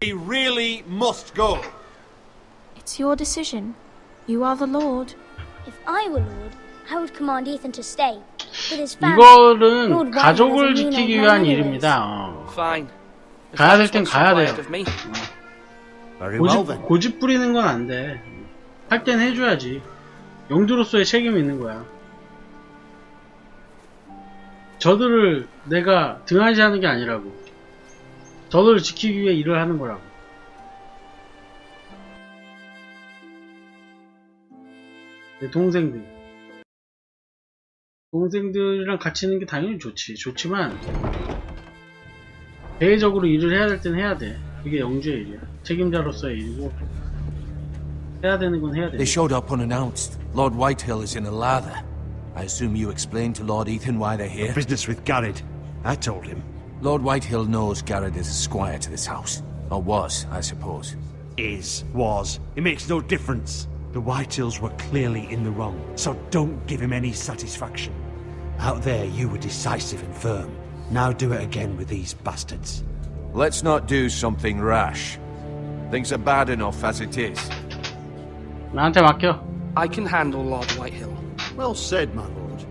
He really must go. It's your decision. You are the Lord. If I were Lord, I would command Ethan to stay. With his family. 이거는 Lord 가족을 Whitehill doesn't 지키기 mean 위한 anything 일입니다. Fine. If 가야 될 that's 땐 what's 가야 required 돼요. of me. Very well then. 고집 부리는 건 안 돼. 할 땐 해줘야지. 영주로서의 책임이 있는 거야. 저들을 내가 등한시하는 게 아니라고. 저들을 지키기 위해 일을 하는 거라고. 내 동생들이랑 같이 있는 게 당연히 좋지만 대외적으로 일을 해야 될 땐 해야 돼. 그게 영주의 일이야. 책임자로서의 일이고 해야 되는 건 해야 돼. They showed up unannounced. Lord Whitehill is in a lather. I assume you explained to Lord Ethan why they're here? Business with Garrett. I told him. Lord Whitehill knows Garrett is a squire to this house. Or was, I suppose. Was. It makes no difference. The Whitehills were clearly in the wrong, so don't give him any satisfaction. Out there, you were decisive and firm. Now do it again with these bastards. Let's not do something rash. Things are bad enough as it is. 나한테 맡겨. I can handle Lord Whitehill. Well said, my lord.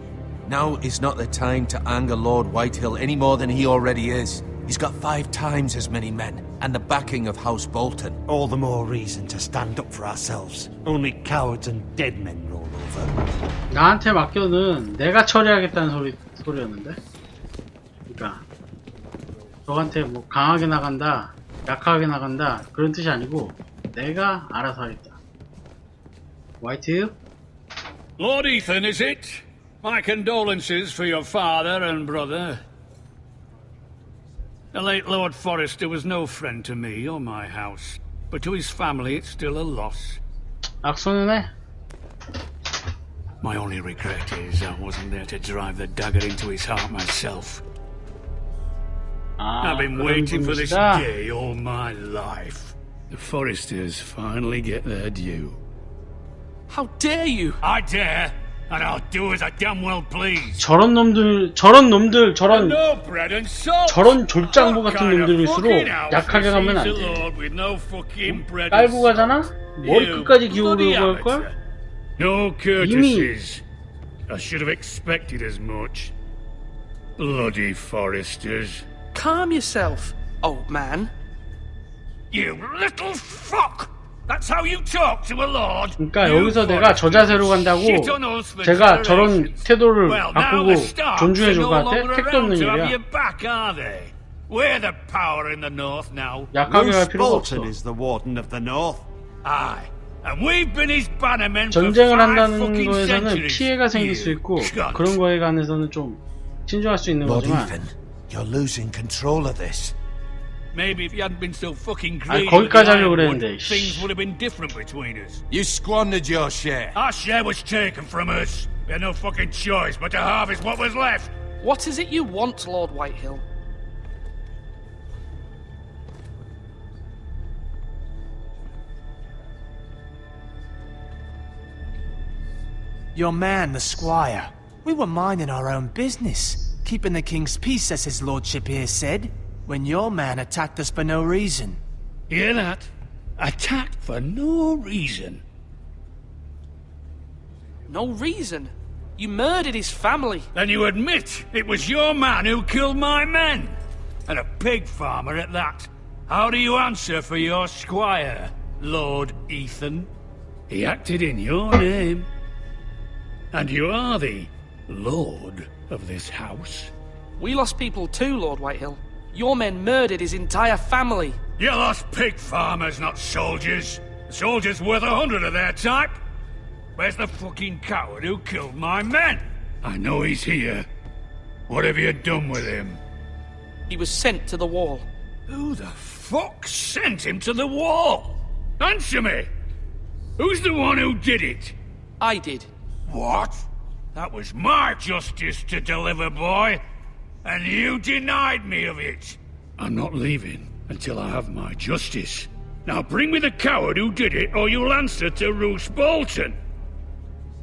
Now is not the time to anger Lord Whitehill any more than he already is. He's got 5 times as many men, and the backing of House Bolton. All the more reason to stand up for ourselves. Only cowards and dead men roll over. 나한테 맡겨는 내가 처리하겠다는 소리였는데. 그러니까 저한테 뭐 강하게 나간다, 약하게 나간다 그런 뜻이 아니고 내가 알아서 하겠다. Whitehill? Lord Ethan, is it? My condolences for your father and brother. The late Lord Forrester was no friend to me or my house, but to his family it's still a loss. 악수는 해. My only regret is I wasn't there to drive the dagger into his heart myself. I've been waiting for this day all my life. The Forresters finally get their due. How dare you! I dare, and I'll do as I damn well please. 저런 놈들, 저런 졸장부 같은 놈들일수록 약하게 가면 안 돼. 깔고 가잖아? 머리 끝까지 기울이고 갈걸? No courtesies. I should have expected as much. Bloody Forresters. Calm yourself, old man. You little fuck! That's how you talk to a lord. 그러니까 여기서 내가 저 자세로 간다고 제가 저런 태도를 바꾸고 존중해 줄 것 같아? 택도 없는 일이야. We're the power in the north now. 약하게 갈 필요가 없어. Bolton is the warden of the north. Aye. And we've been his bannermen 전쟁을 for 5 한다는 fucking 거에서는 centuries. 피해가 생길 수 있고 그런 거에 관해서는 좀 신중할 수 있는 Lord 거지만 Ethan, you're losing control of this. Maybe if you hadn't been so fucking 아니 greedy, 거기까지 하려고 그랬는데 things would have been different between us. You squandered your share. Our share was taken from us. We had no fucking choice but to harvest what was left. What is it you want, Lord Whitehill? Your man, the squire. We were minding our own business, keeping the king's peace, as his lordship here said, when your man attacked us for no reason. Hear that? Attacked for no reason. No reason? You murdered his family. Then you admit it was your man who killed my men? And a pig farmer at that. How do you answer for your squire, Lord Ethan? He acted in your name. And you are the lord of this house. We lost people too, Lord Whitehill. Your men murdered his entire family. You lost pig farmers, not soldiers. The soldiers worth 100 of their type. Where's the fucking coward who killed my men? I know he's here. What have you done with him? He was sent to the wall. Who the fuck sent him to the wall? Answer me! Who's the one who did it? I did. What? That was my justice to deliver, boy. And you denied me of it. I'm not leaving until I have my justice. Now bring me the coward who did it, or you'll answer to Roose Bolton.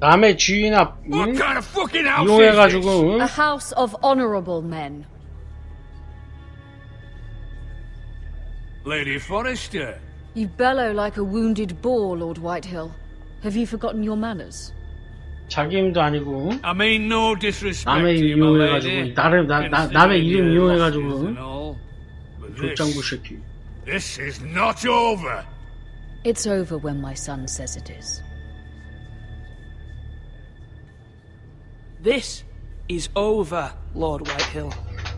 남의 주인 앞 What kind of fucking house 이용해가지고 A house of honorable men. Lady Forrester. You bellow like a wounded boar, Lord Whitehill. Have you forgotten your manners? 자기 힘도 아니고 I mean no disrespect 남의 to 이름 you, my 이용해가지고 lady. 남의 이름 Considering your 이용해가지고 losses and all. But 족장부 새끼. this is not over. It's over when my son says it is. This is over, Lord Whitehill.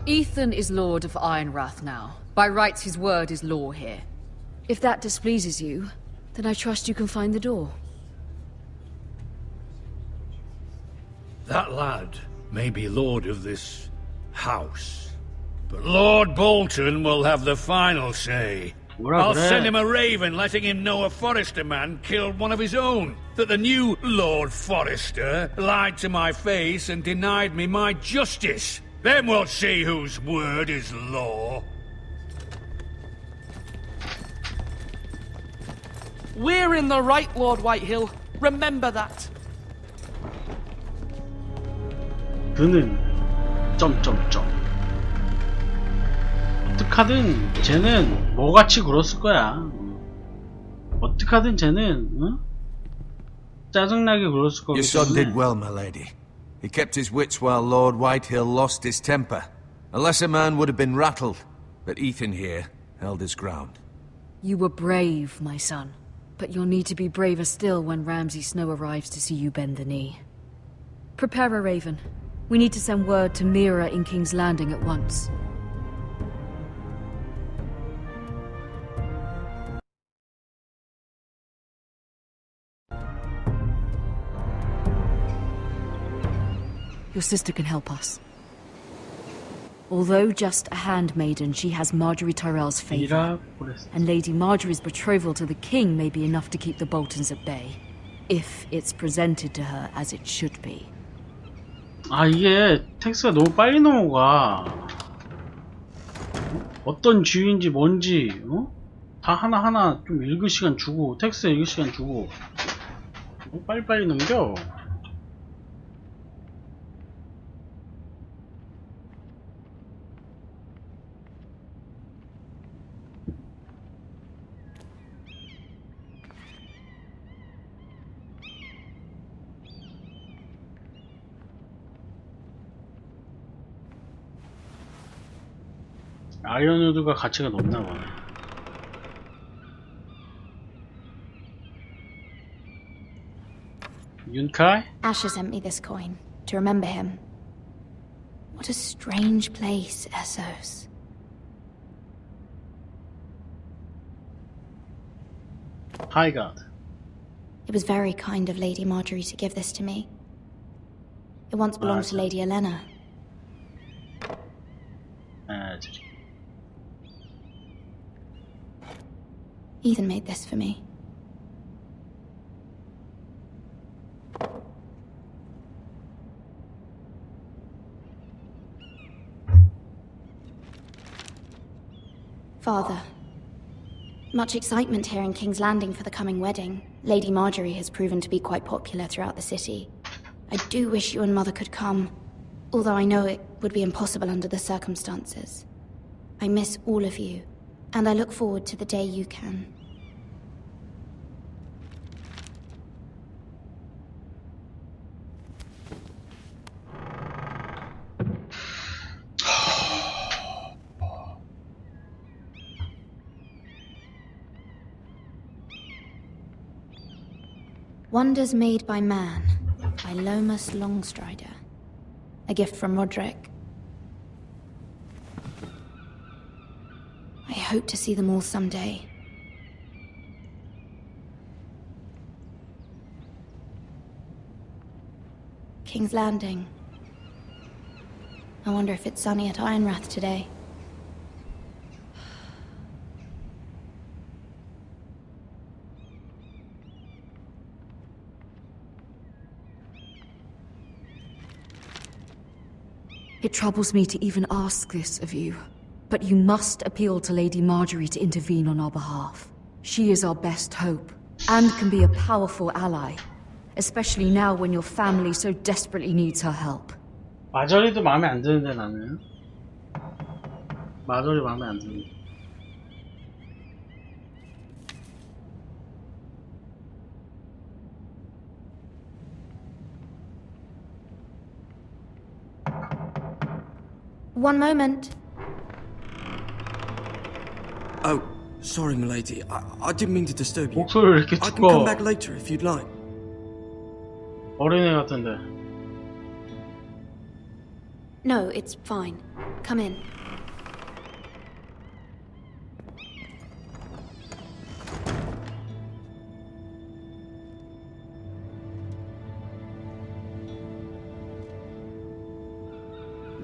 Ethan is Lord of Ironrath now. By rights, his word is law here. If that displeases you, then I trust you can find the door. That lad may be lord of this house, but Lord Bolton will have the final say. I'll send him a raven letting him know a Forrester man killed one of his own. That the new Lord Forrester lied to my face and denied me my justice. Then we'll see whose word is law. We're in the right, Lord Whitehill. Remember that. 그는 점점점 어떡하든 쟤는 뭐같이 굴었을 거야. 어떡하든 쟤는 응? 짜증나게 굴었을 거기 Your son 때문에. did well, my lady. He kept his wits while Lord Whitehill lost his temper. A lesser man would have been rattled, but Ethan here held his ground. You were brave, my son. But you'll need to be braver still when Ramsay Snow arrives to see you bend the knee. Prepare a raven. We need to send word to Mira in King's Landing at once. Your sister can help us. Although just a handmaiden, she has Marjorie Tyrell's favour. And Lady Marjorie's betrothal to the king may be enough to keep the Boltons at bay. If it's presented to her as it should be. 아 이게 텍스가 너무 빨리 넘어가. 어떤 주인지 뭔지 다 하나하나 좀 읽을 시간 주고 텍스트 읽을 시간 주고 너무 빨리빨리 넘겨. 아이언우드가 가치가 높나봐. Yunkai? Asher sent me this coin to remember him. What a strange place, Essos. High God. It was very kind of Lady Marjorie to give this to me. It once belonged to Lady Elena. Ethan made this for me. Father, much excitement here in King's Landing for the coming wedding. Lady Marjorie has proven to be quite popular throughout the city. I do wish you and Mother could come, although I know it would be impossible under the circumstances. I miss all of you, and I look forward to the day you can. Wonders Made by Man, by Lomas Longstrider. A gift from Roderick. I hope to see them all someday. King's Landing. I wonder if it's sunny at Ironrath today. It troubles me to even ask this of you, but you must appeal to Lady Marjorie to intervene on our behalf. She is our best hope, and can be a powerful ally, especially now when your family so desperately needs her help. 마저리도 마음에 안 드는데 나는. 마저리 마음에 안 드는데. One moment. Oh, sorry, milady. I didn't mean to disturb you. 목소리를 이렇게 I can come 두꺼워. back later if you'd like. 어린애 같은데. No, it's fine. Come in.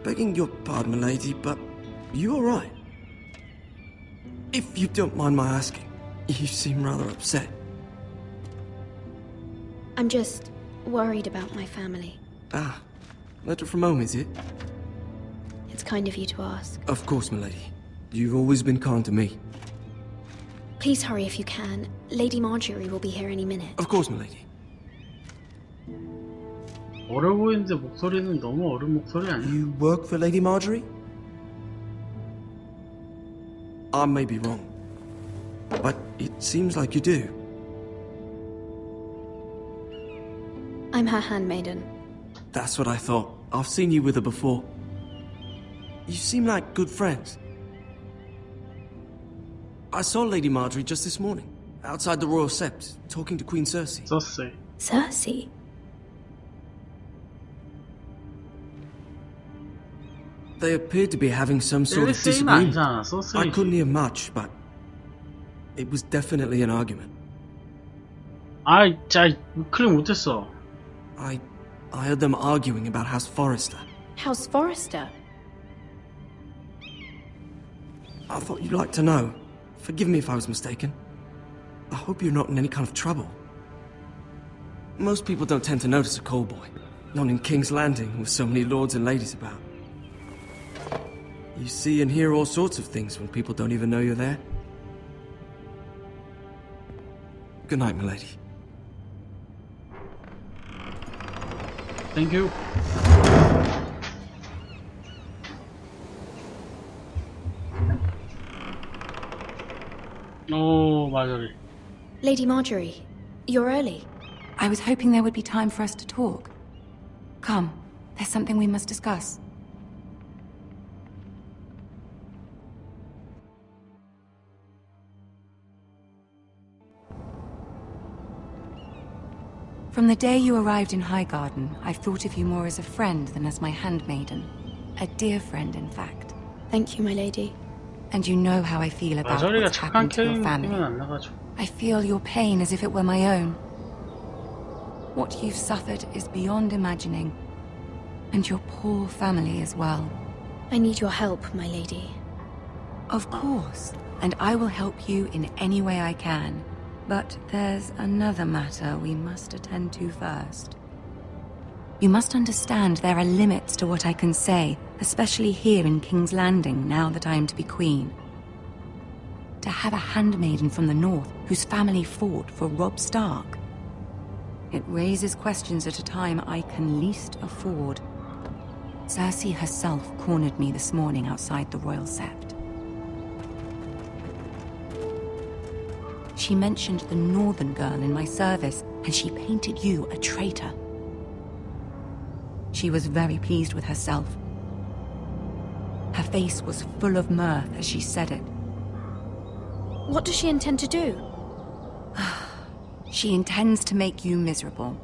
Begging your pardon, milady, but you all right? If you don't mind my asking, you seem rather upset. I'm just worried about my family. Ah, letter from home, is it? It's kind of you to ask. Of course, milady. You've always been kind to me. Please hurry if you can. Lady Marjorie will be here any minute. Of course, milady. 어려 보이는데 목소리는 너무 어른 목소리 아니야? You work for Lady Marjorie? I may be wrong, but it seems like you do. I'm her handmaiden. That's what I thought. I've seen you with her before. You seem like good friends. I saw Lady Marjorie just this morning, outside the Royal Sept, talking to Queen Cersei. Cersei. Cersei? They appeared to be having some sort of Cersei는 disagreement. 아니잖아. Cersei. I couldn't hear much, but it was definitely an argument. 아이, 자, 클릭 못했어. I heard them arguing about House Forrester. House Forrester? I thought you'd like to know. Forgive me if I was mistaken. I hope you're not in any kind of trouble. Most people don't tend to notice a call boy, not in King's Landing with so many lords and ladies about. You see and hear all sorts of things when people don't even know you're there. Good night, milady. Thank you. Oh, Marjorie. Lady Marjorie, you're early. I was hoping there would be time for us to talk. Come, there's something we must discuss. From the day you arrived in Highgarden, I've thought of you more as a friend than as my handmaiden. A dear friend, in fact. Thank you, my lady. And you know how I feel about 마저리가 what's 착한 happened to your 캐릭터는 family. 안 나가지고. I feel your pain as if it were my own. What you've suffered is beyond imagining. And your poor family as well. I need your help, my lady. Of course. And I will help you in any way I can. But there's another matter we must attend to first. You must understand there are limits to what I can say, especially here in King's Landing, now that I am to be queen. To have a handmaiden from the north whose family fought for Robb Stark. It raises questions at a time I can least afford. Cersei herself cornered me this morning outside the Royal Sept. She mentioned the northern girl in my service, and she painted you a traitor. She was very pleased with herself. Her face was full of mirth as she said it. What does she intend to do? She intends to make you miserable,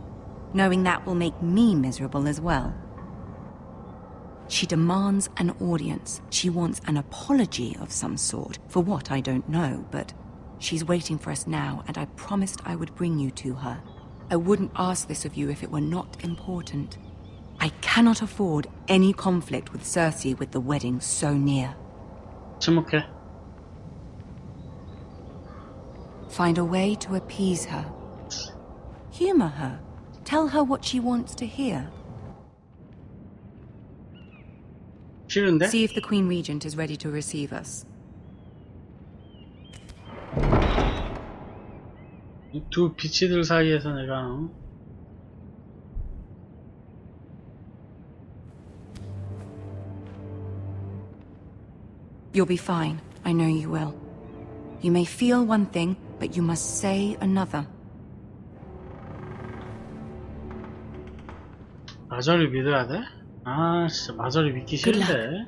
knowing that will make me miserable as well. She demands an audience. She wants an apology of some sort, for what I don't know, but she's waiting for us now, and I promised I would bring you to her. I wouldn't ask this of you if it were not important. I cannot afford any conflict with Cersei with the wedding so near. 침묵해. Find a way to appease her. Humor her. Tell her what she wants to hear. 싫은데? See if the Queen Regent is ready to receive us. 이 두 비치들 사이에서 내가 You'll be fine. I know you will. You may feel one thing, but you must say another. 마저리 믿어야 돼? 아 진짜 마저리 믿기 싫은데.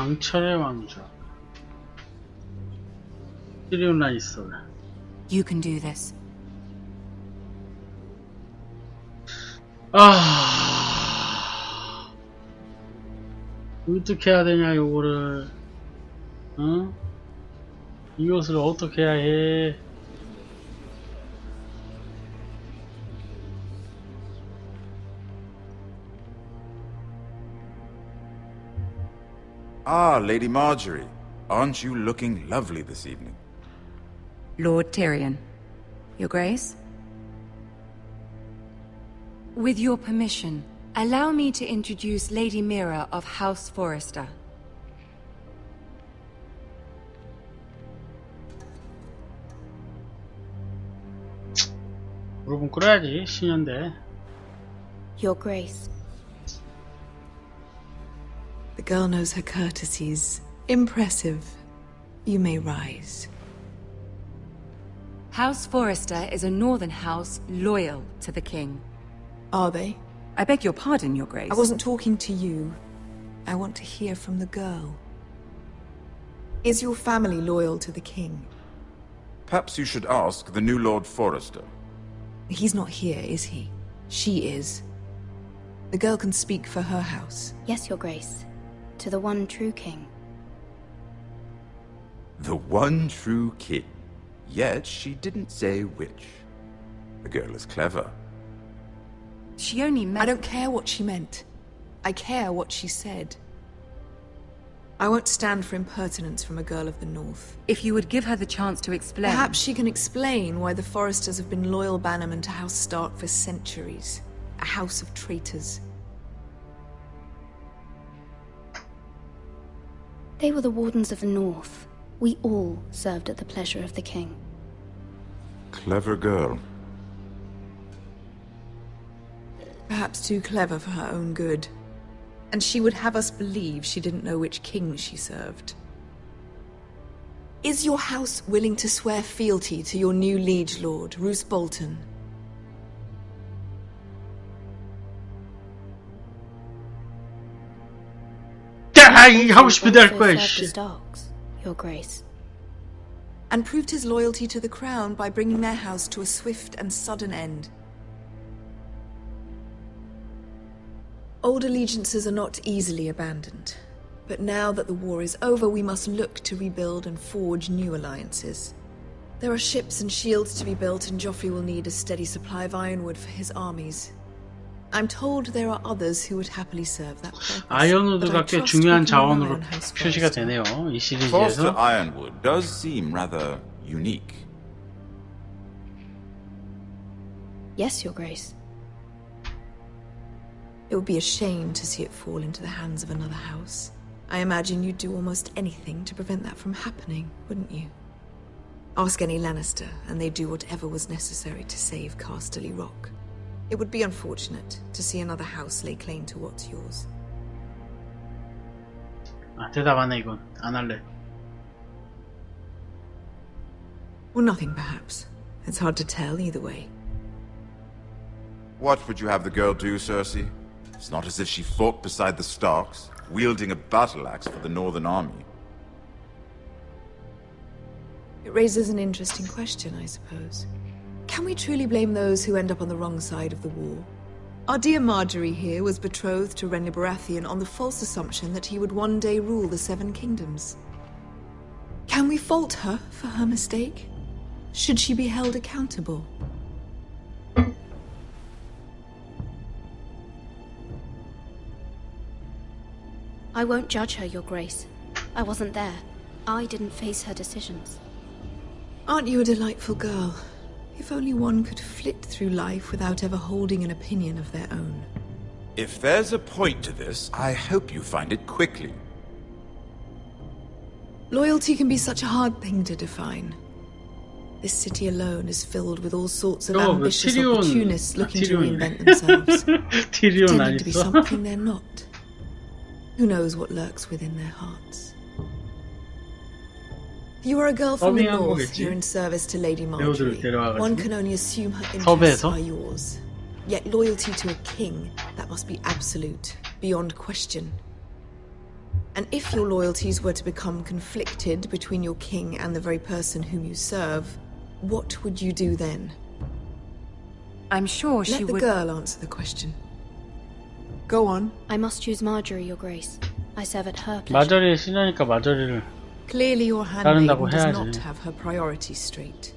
강철의 왕좌. 티리온 라니스터. You can do this. 어떻게 해야 되냐 요거를. 응? 이것을 어떻게 해야 해? Ah, Lady Marjorie. Aren't you looking lovely this evening? Lord Tyrion. Your Grace? With your permission, allow me to introduce Lady Mira of House Forrester. 무릎은 꿇어야지, 신년대. Your Grace. The girl knows her courtesies. Impressive. You may rise. House Forrester is a northern house loyal to the king. Are they? I beg your pardon, Your Grace. I wasn't talking to you. I want to hear from the girl. Is your family loyal to the king? Perhaps you should ask the new Lord Forrester. He's not here, is he? She is. The girl can speak for her house. Yes, Your Grace. To the one true king. The one true king. Yet she didn't say which. The girl is clever. She only meant... I don't care what she meant. I care what she said. I won't stand for impertinence from a girl of the North. If you would give her the chance to explain... Perhaps she can explain why the Forresters have been loyal bannermen to House Stark for centuries. A house of traitors. They were the Wardens of the North. We all served at the pleasure of the king. Clever girl. Perhaps too clever for her own good. And she would have us believe she didn't know which king she served. Is your house willing to swear fealty to your new liege lord, Roose Bolton? 하고 싶은데 할 거야, 씨. Your Grace. And proved his loyalty to the crown by bringing their house to a swift and sudden end. Old allegiances are not easily abandoned. But now that the war is over, we must look to rebuild and forge new alliances. There are ships and shields to be built, and Joffrey will need a steady supply of ironwood for his armies. I'm told there are others who would happily serve that purpose. 아이언우드가 꽤 중요한 자원으로 표시가 되네요. 이 Forster 시리즈에서. ironwood does seem rather unique. Yes, Your Grace. It would be a shame to see it fall into the hands of another house. I imagine you'd do almost anything to prevent that from happening, wouldn't you? Ask any Lannister, and they'd do whatever was necessary to save Casterly Rock. It would be unfortunate to see another house lay claim to what's yours. 아, 대답 안 해, 이건. 안 할래. Well, nothing perhaps. It's hard to tell either way. What would you have the girl do, Cersei? It's not as if she fought beside the Starks, wielding a battle axe for the Northern Army. It raises an interesting question, I suppose. Can we truly blame those who end up on the wrong side of the war? Our dear Marjorie here was betrothed to Renly Baratheon on the false assumption that he would one day rule the Seven Kingdoms. Can we fault her for her mistake? Should she be held accountable? I won't judge her, Your Grace. I wasn't there. I didn't face her decisions. Aren't you a delightful girl? If only one could flit through life without ever holding an opinion of their own. If there's a point to this, I hope you find it quickly. Loyalty can be such a hard thing to define. This city alone is filled with all sorts of ambitious opportunists looking to reinvent themselves, pretending to be something they're not. Who knows what lurks within their hearts? You are a girl from the north, here in service to Lady Marjorie. One can only assume her interests are yours. Yet loyalty to a king, that must be absolute, beyond question. And if your loyalties were to become conflicted between your king and the very person whom you serve, what would you do then? I'm sure she Let the would... girl answer the question. Go on. I must choose Marjorie, Your Grace. I serve at her pleasure. 마저리의 신하니까 마저리를 Clearly your 따른다고 handmaiden does 해야지. not have her priorities straight.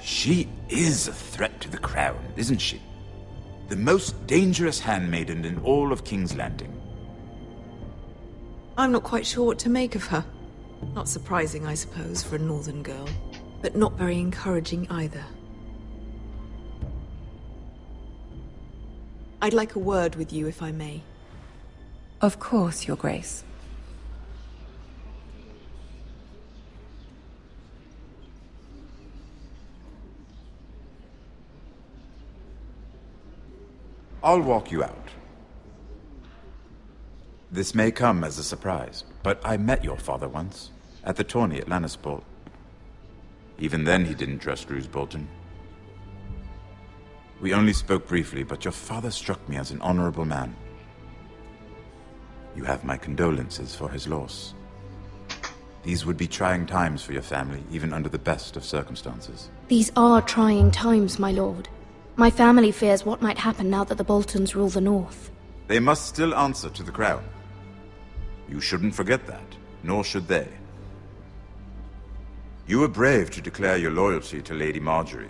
She is a threat to the crown, isn't she? The most dangerous handmaiden in all of King's Landing. I'm not quite sure what to make of her. Not surprising, I suppose, for a northern girl, but not very encouraging either. I'd like a word with you, if I may. Of course, Your Grace. I'll walk you out. This may come as a surprise, but I met your father once, at the tourney at Lannisport. Even then he didn't trust Roose Bolton. We only spoke briefly, but your father struck me as an honorable man. You have my condolences for his loss. These would be trying times for your family, even under the best of circumstances. These are trying times, my lord. My family fears what might happen now that the Boltons rule the North. They must still answer to the crown. You shouldn't forget that, nor should they. You were brave to declare your loyalty to Lady Marjorie.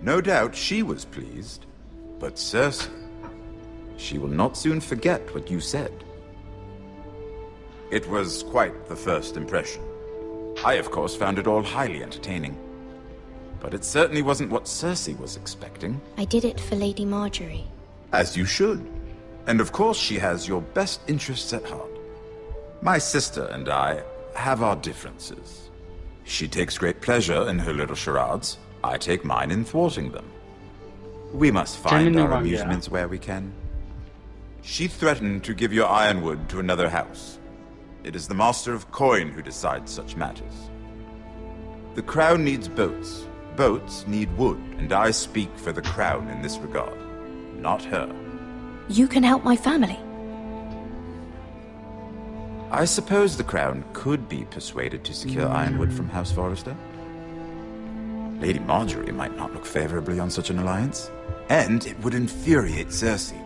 No doubt she was pleased, but Cersei, she will not soon forget what you said. It was quite the first impression. I, of course, found it all highly entertaining. But it certainly wasn't what Cersei was expecting. I did it for Lady Marjorie. As you should. And of course she has your best interests at heart. My sister and I have our differences. She takes great pleasure in her little charades. I take mine in thwarting them. We must find our amusements where we can. She threatened to give your ironwood to another house. It is the Master of Coin who decides such matters. The crown needs boats. Boats need wood, and I speak for the crown in this regard, not her. You can help my family. I suppose the crown could be persuaded to secure ironwood from House Forrester. Lady Marjorie might not look favorably on such an alliance, and it would infuriate Cersei.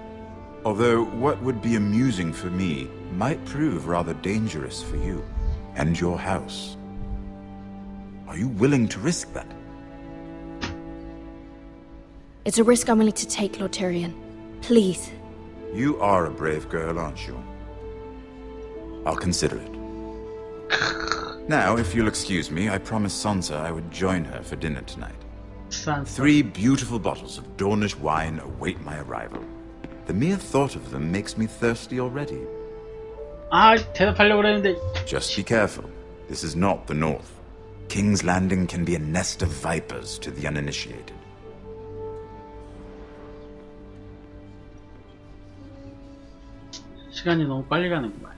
Although what would be amusing for me might prove rather dangerous for you and your house. Are you willing to risk that? It's a risk I'm willing to take, Lord Tyrion. Please. You are a brave girl, aren't you? I'll consider it. Now, if you'll excuse me, I promised Sansa I would join her for dinner tonight. Sansa. 3 beautiful bottles of Dornish wine await my arrival. The mere thought of them makes me thirsty already. 아, 대답하려고 그랬는데. Just be careful. This is not the North. King's Landing can be a nest of vipers to the uninitiated. 시간이 너무 빨리 가는구만.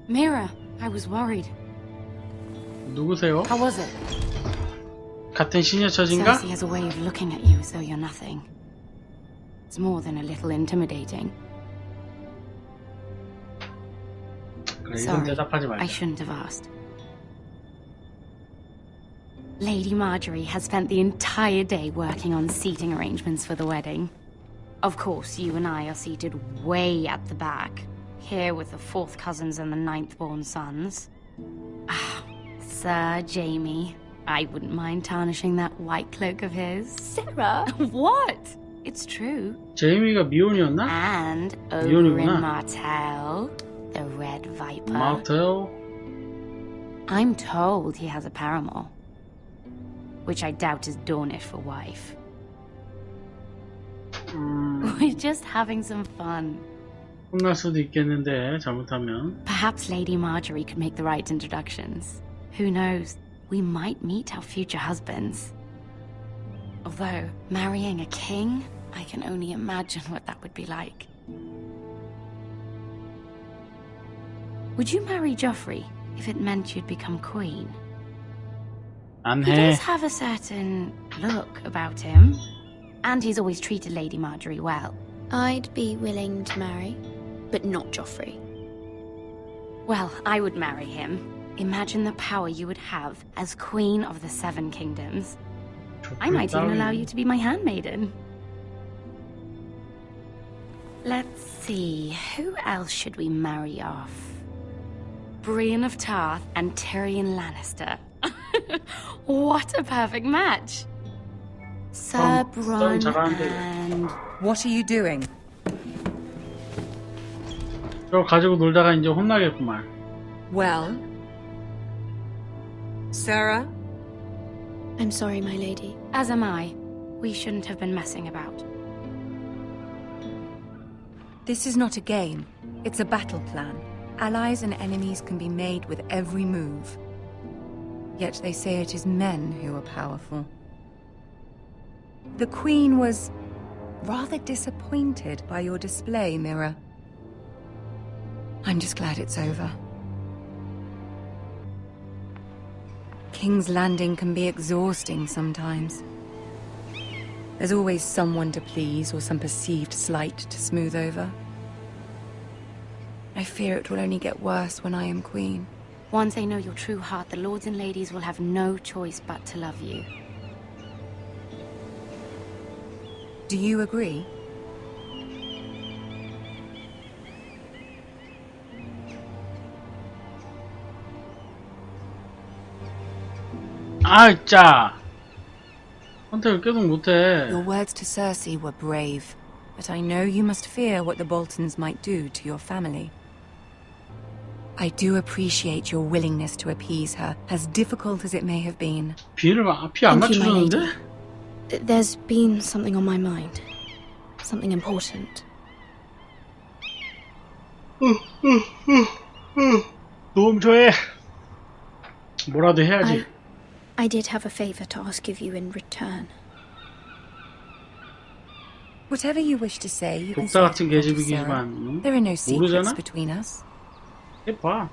Mira, I was worried. 누구세요? How was it? 같은 시녀 처진가? Cersei has a way of looking at you as though you're nothing. It's more than a little intimidating. 그래, 이건 Sorry, 대답하지 말자. I shouldn't have asked. Lady Marjorie has spent the entire day working on seating arrangements for the wedding. Of course, you and I are seated way at the back, here with the 4th cousins and the 9th-born sons. Ah, Sir Jaime. I wouldn't mind tarnishing that white cloak of his. Sarah! What? It's true. 제이미가 미혼이었나? And Oberyn 미혼이구나. Martell, the Red Viper. Martell? I'm told he has a paramour, which I doubt is Dornish for wife. We're just having some fun. 혼날 수도 있겠는데 잘못하면. Perhaps Lady Marjorie could make the right introductions. Who knows? We might meet our future husbands. Although, marrying a king, I can only imagine what that would be like. Would you marry Joffrey if it meant you'd become queen? 안 He 해. does have a certain look about him, and he's always treated Lady Marjorie well. I'd be willing to marry, but not Joffrey. Well, I would marry him. Imagine the power you would have as Queen of the Seven Kingdoms. I might even allow you to be my handmaiden. Let's see, who else should we marry off? Brienne of Tarth and Tyrion Lannister. What a perfect match! Sir Bronn and... What are you doing? 저거 가지고 놀다가 이제 혼나겠구만. Well? Sarah? I'm sorry, my lady. As am I. We shouldn't have been messing about. This is not a game. It's a battle plan. Allies and enemies can be made with every move. Yet they say it is men who are powerful. The Queen was rather disappointed by your display, Mira. I'm just glad it's over. King's Landing can be exhausting sometimes. There's always someone to please or some perceived slight to smooth over. I fear it will only get worse when I am queen. Once they know your true heart, the lords and ladies will have no choice but to love you. Do you agree? 아, 진짜. 선택을 계속 못해. Your words to Cersei were brave, but I know you must fear what the Boltons might do to your family. I do appreciate your willingness to appease her, as difficult as it may have been. 피 안 Thank you, my 맞춰줬는데? lady. There's been something on my mind. Something important. 도움 줘해. 뭐라도 해야지. I did have a favor to ask of you in return. Whatever you wish to say, you can 독사 say 같은 to Dr. 계집이기지만 Sarah. 응? There are no secrets 모르잖아? between us. 해봐.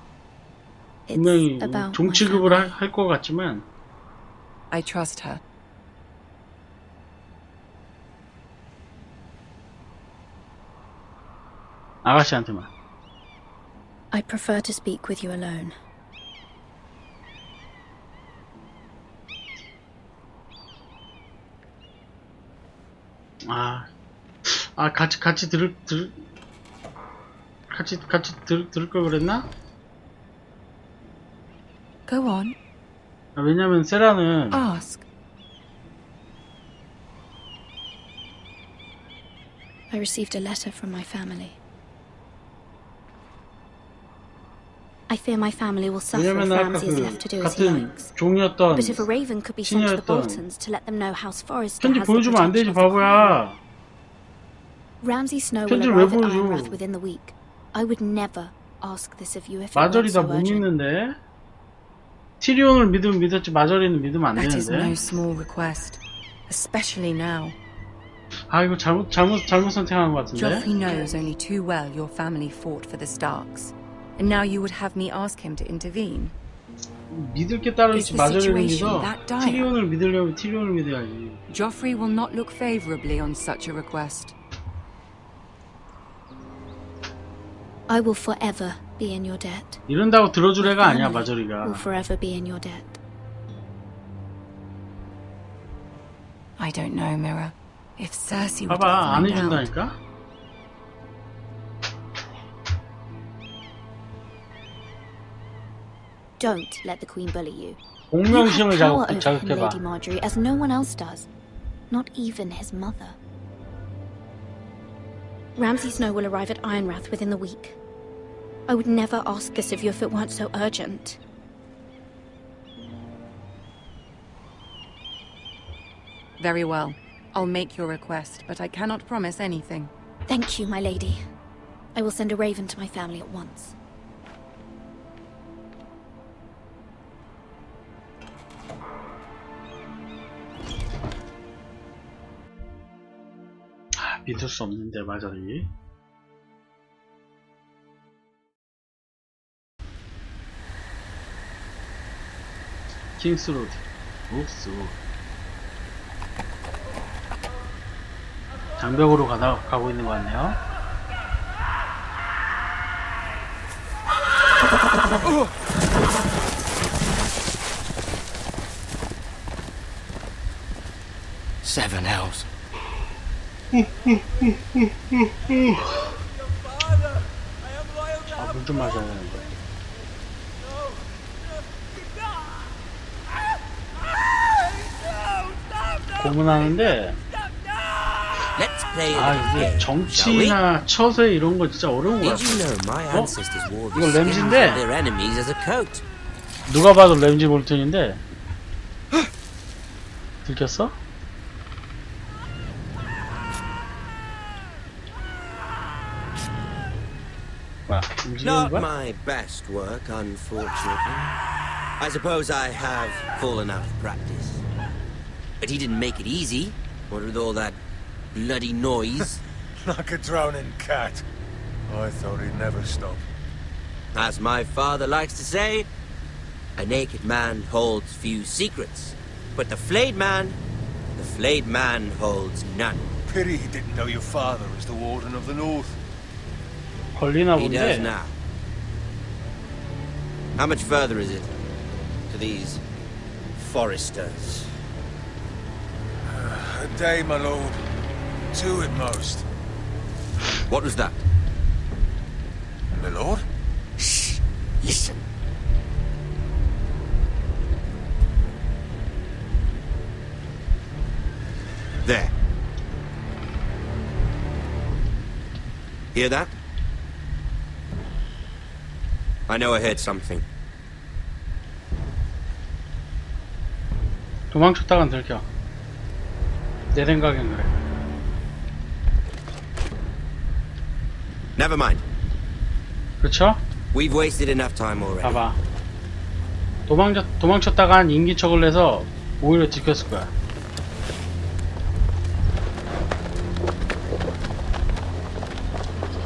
It's 분명히 about 종 my 취급을 family. 할 것 같지만 I trust her. 아가씨한테만. I prefer to speak with you alone. 같이 들을 걸 그랬나? Go on. 왜냐면 세라는 Ask. I received a letter from my family. I fear my family will suffer if 왜냐면 아까 Ramsay is left to do as he 같은 likes. 종이었던 But if a raven could be sent to the 신이었던 Boltons to let them know House Forrester 편지 has the 보여주면 안 되지 protection of the 바보야. Ramsay Snow will 편지를 왜 arrive at 보여줘? Ironrath within the week. I would never ask this of you if it 마저리 weren't 다 so 못 urgent. 믿는데? 티리온을 믿으면 믿었지 마저리는 믿으면 안 That is no 되는데? small request, especially now. 아 이거 잘못 선택한 것 같은데? Joffrey knows only too well your family fought for the Starks, and now you would have me ask him to intervene. 믿을 게 따로 Is 있지 the 마저리를 situation 믿어. that dire? 티리온을 믿으려면 티리온을 믿어야지. Joffrey will not look favorably on such a request. I will forever be in your debt. 이런다고 들어줄 애가 아니야 Family 마저리가. will forever be in your debt. I don't know, Mira. If Cersei would 봐봐 안 find out. 해준다니까? Don't let the Queen bully you. You have 공명심을 power over him, 자극해봐. Lady Marjorie, as no one else does. Not even his mother. Ramsay Snow will arrive at Ironrath within the week. I would never ask this of you if it weren't so urgent. Very well. I'll make your request, but I cannot promise anything. Thank you, my lady. I will send a raven to my family at once. 믿을 수 없는데 마저리. 킹스로드. 옵스. 장벽으로 가고 있는 것 같네요. Seven hells. 물 좀 마셔야 되는데. 고문하는데 이게 정치나 처세 이런 거 진짜 어려운 거 같아. 이거 램지인데 누가 봐도 램지 볼튼인데 들켰어? 뭐야? Not my best work, unfortunately. I suppose I have fallen out of practice. But he didn't make it easy, what with all that bloody noise. Like a drowning cat. I thought he'd never stop. As my father likes to say, a naked man holds few secrets. But the flayed man holds none. Pity he didn't know your father was the Warden of the North. 걸리나 He does 본데. now. How much further is it to these foresters? A day, my lord. Two at most. What was that? My lord? Shh! Listen. There. Hear that? I know I heard something. 도망쳤다간 들켜. 내 생각엔 그래. Never mind. 그렇죠? We've wasted enough time already. 봐봐. 도망쳤다간 인기척을 내서 오히려 들켰을 거야.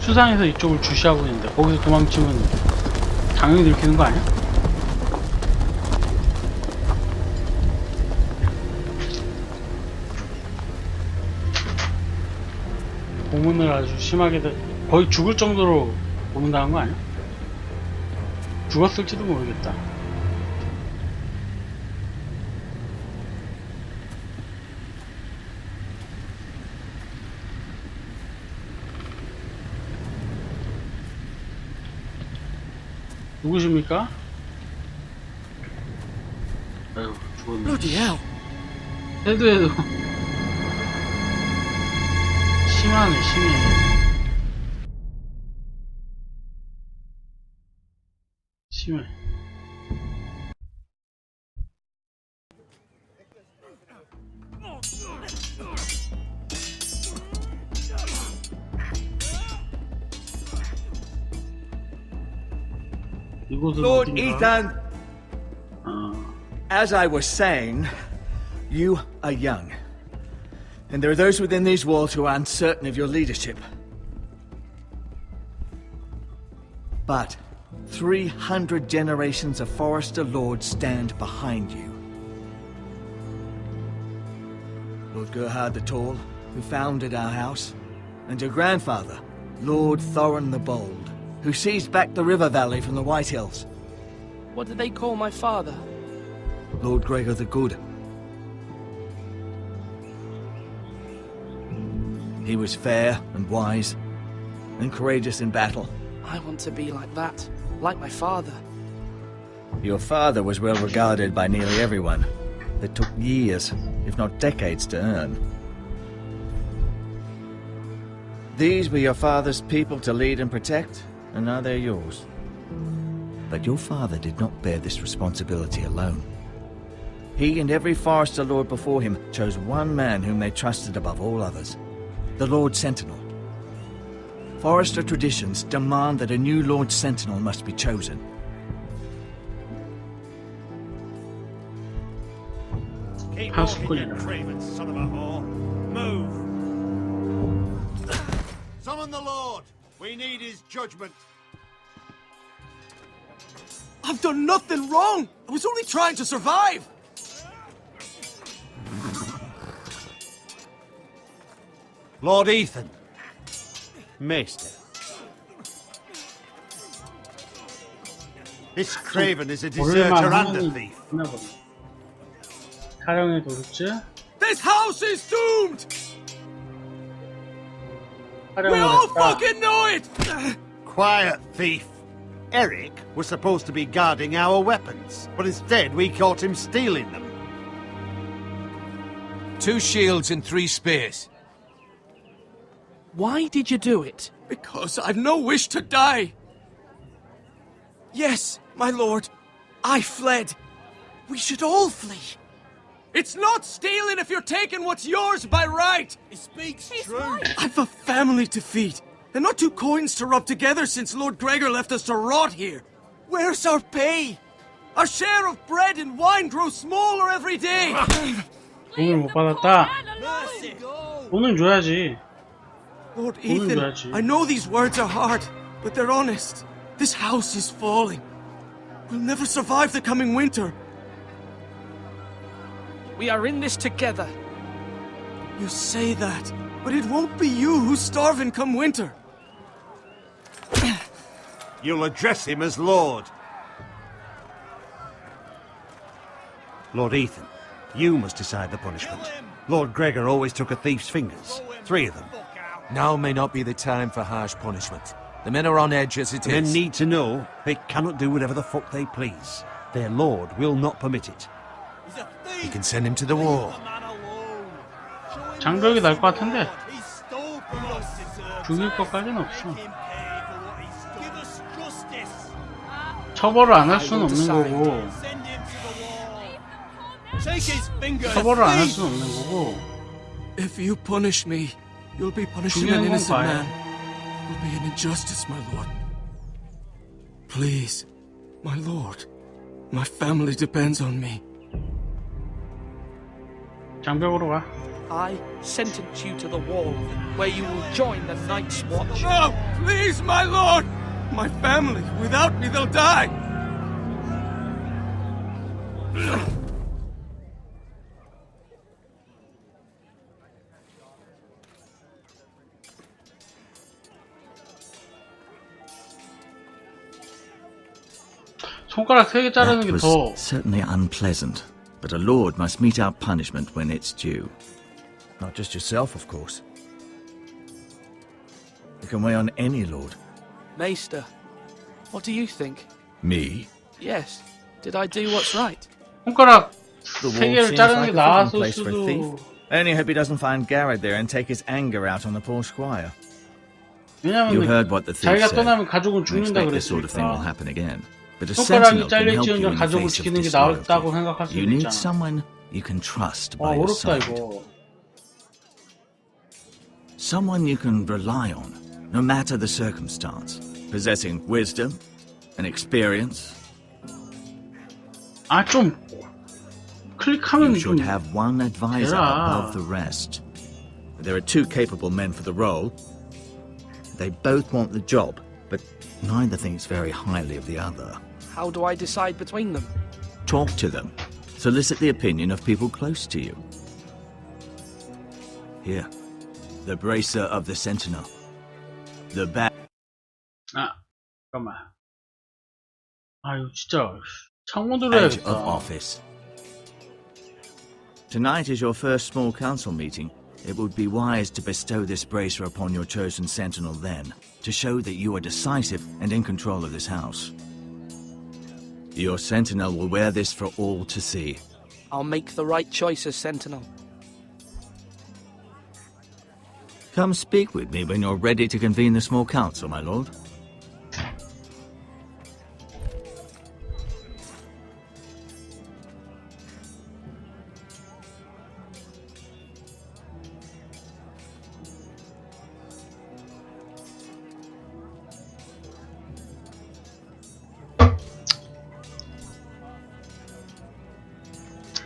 수상해서 이쪽을 주시하고 있는데 거기서 도망치면 당연히 들키는 거 아니야? 고문을 아주 심하게 거의 죽을 정도로 고문당한 거 아니야? 죽었을지도 모르겠다. 누구십니까? 아유, 죽었네. Bloody hell. 해도 심하네, 심해. Lord Ethan, as I was saying, you are young. And there are those within these walls who are uncertain of your leadership. But 300 generations of Forester Lords stand behind you. Lord Gerhard the Tall, who founded our house, and your grandfather, Lord Thorin the Bold, who seized back the river valley from the White Hills. What did they call my father? Lord Gregor the Good. He was fair and wise, and courageous in battle. I want to be like that, like my father. Your father was well regarded by nearly everyone. It took years, if not decades, to earn. These were your father's people to lead and protect, and now they're yours. But your father did not bear this responsibility alone. He and every Forester Lord before him chose one man whom they trusted above all others, the Lord Sentinel. Forester traditions demand that a new Lord Sentinel must be chosen. Keep walking, you craven son of a whore. Move! Summon the Lord! We need his judgment. I've done nothing wrong! I was only trying to survive! Lord Ethan. Maester. This craven is a deserter and a thief. 사령의 도둑질. This house is doomed! We 사령을 all 했다. fucking know it! Quiet, thief. Eric was supposed to be guarding our weapons, but instead we caught him stealing them. 2 shields and 3 spears. Why did you do it? Because I've no wish to die. Yes, my lord. I fled. We should all flee. It's not stealing if you're taking what's yours by right. He speaks true. I've a family to feed, and not 2 coins to rub together since Lord Gregor left us to rot here. Where's our pay? Our share of bread and wine grows smaller every day. 돈을 못 받았다. 돈은 줘야지. Lord Ethan, I know these words are hard, but they're honest. This house is falling. We'll never survive the coming winter. We are in this together. You say that, but it won't be you who's starving come winter. You'll address him as Lord. Lord Ethan, you must decide the punishment. Lord Gregor always took a thief's fingers. 3 of them. Now may not be the time for harsh punishment. The men are on edge as it The men is. need to know they cannot do whatever the fuck they please. Their lord will not permit it. You can send him to the wall. 장벽이 날 것 같은데 죽일 것까지는 없어. 처벌을 안 할 수는 없는 거고 처벌을 안 할 수는 없는 거고 If you punish me, you'll be punishing an 죽이는 건 innocent 봐야. man. It will be an injustice, my lord. Please, my lord. My family depends on me. 장벽으로 가. I sentence you to the wall, where you will join the Night's Watch. No, please, my lord! My family, without me, they'll die! 손가락 3개 자르는 That 게 was 더 certainly unpleasant, but a lord must mete out punishment when it's due. Not just yourself, of course. You can weigh on any lord. Maester, what do you think? Me? Yes. Did I do what's right? 손가락 The wall 3개를 seems 자르는 like 게 a fitting 나았을 place for a thief. 수도. I only hope he doesn't find Garrett there and take his anger out on the poor squire. You 왜냐면 heard what the thief 자기가 said. 떠나면 가족은 I 죽는다 expect this sort of thing will 그랬으니까 happen again. But a 손가락이 sentinel can help you 잘릴지언정 in the 가족을 face of 지키는 게 disloyalty. 나았다고 생각할 수도 You need 있잖아. someone you can trust 와 by your 어렵다 side. 이거. Someone you can rely on, no matter the circumstance. Possessing wisdom and experience. 아 좀 클릭하면 You should 좀 have one advisor 되라. above the rest. There are 2 capable men for the role. They both want the job, but neither thinks very highly of the other. How do I decide between them? Talk to them. Solicit the opinion of people close to you. Here, the bracer of the sentinel. The bat. 아 잠깐만. 아 이거 진짜 창문으로 Badge of 해야겠다. office. Tonight is your first small council meeting. It would be wise to bestow this bracer upon your chosen sentinel then, to show that you are decisive and in control of this house. Your sentinel will wear this for all to see. I'll make the right choice as sentinel. Come speak with me when you're ready to convene the small council, my lord.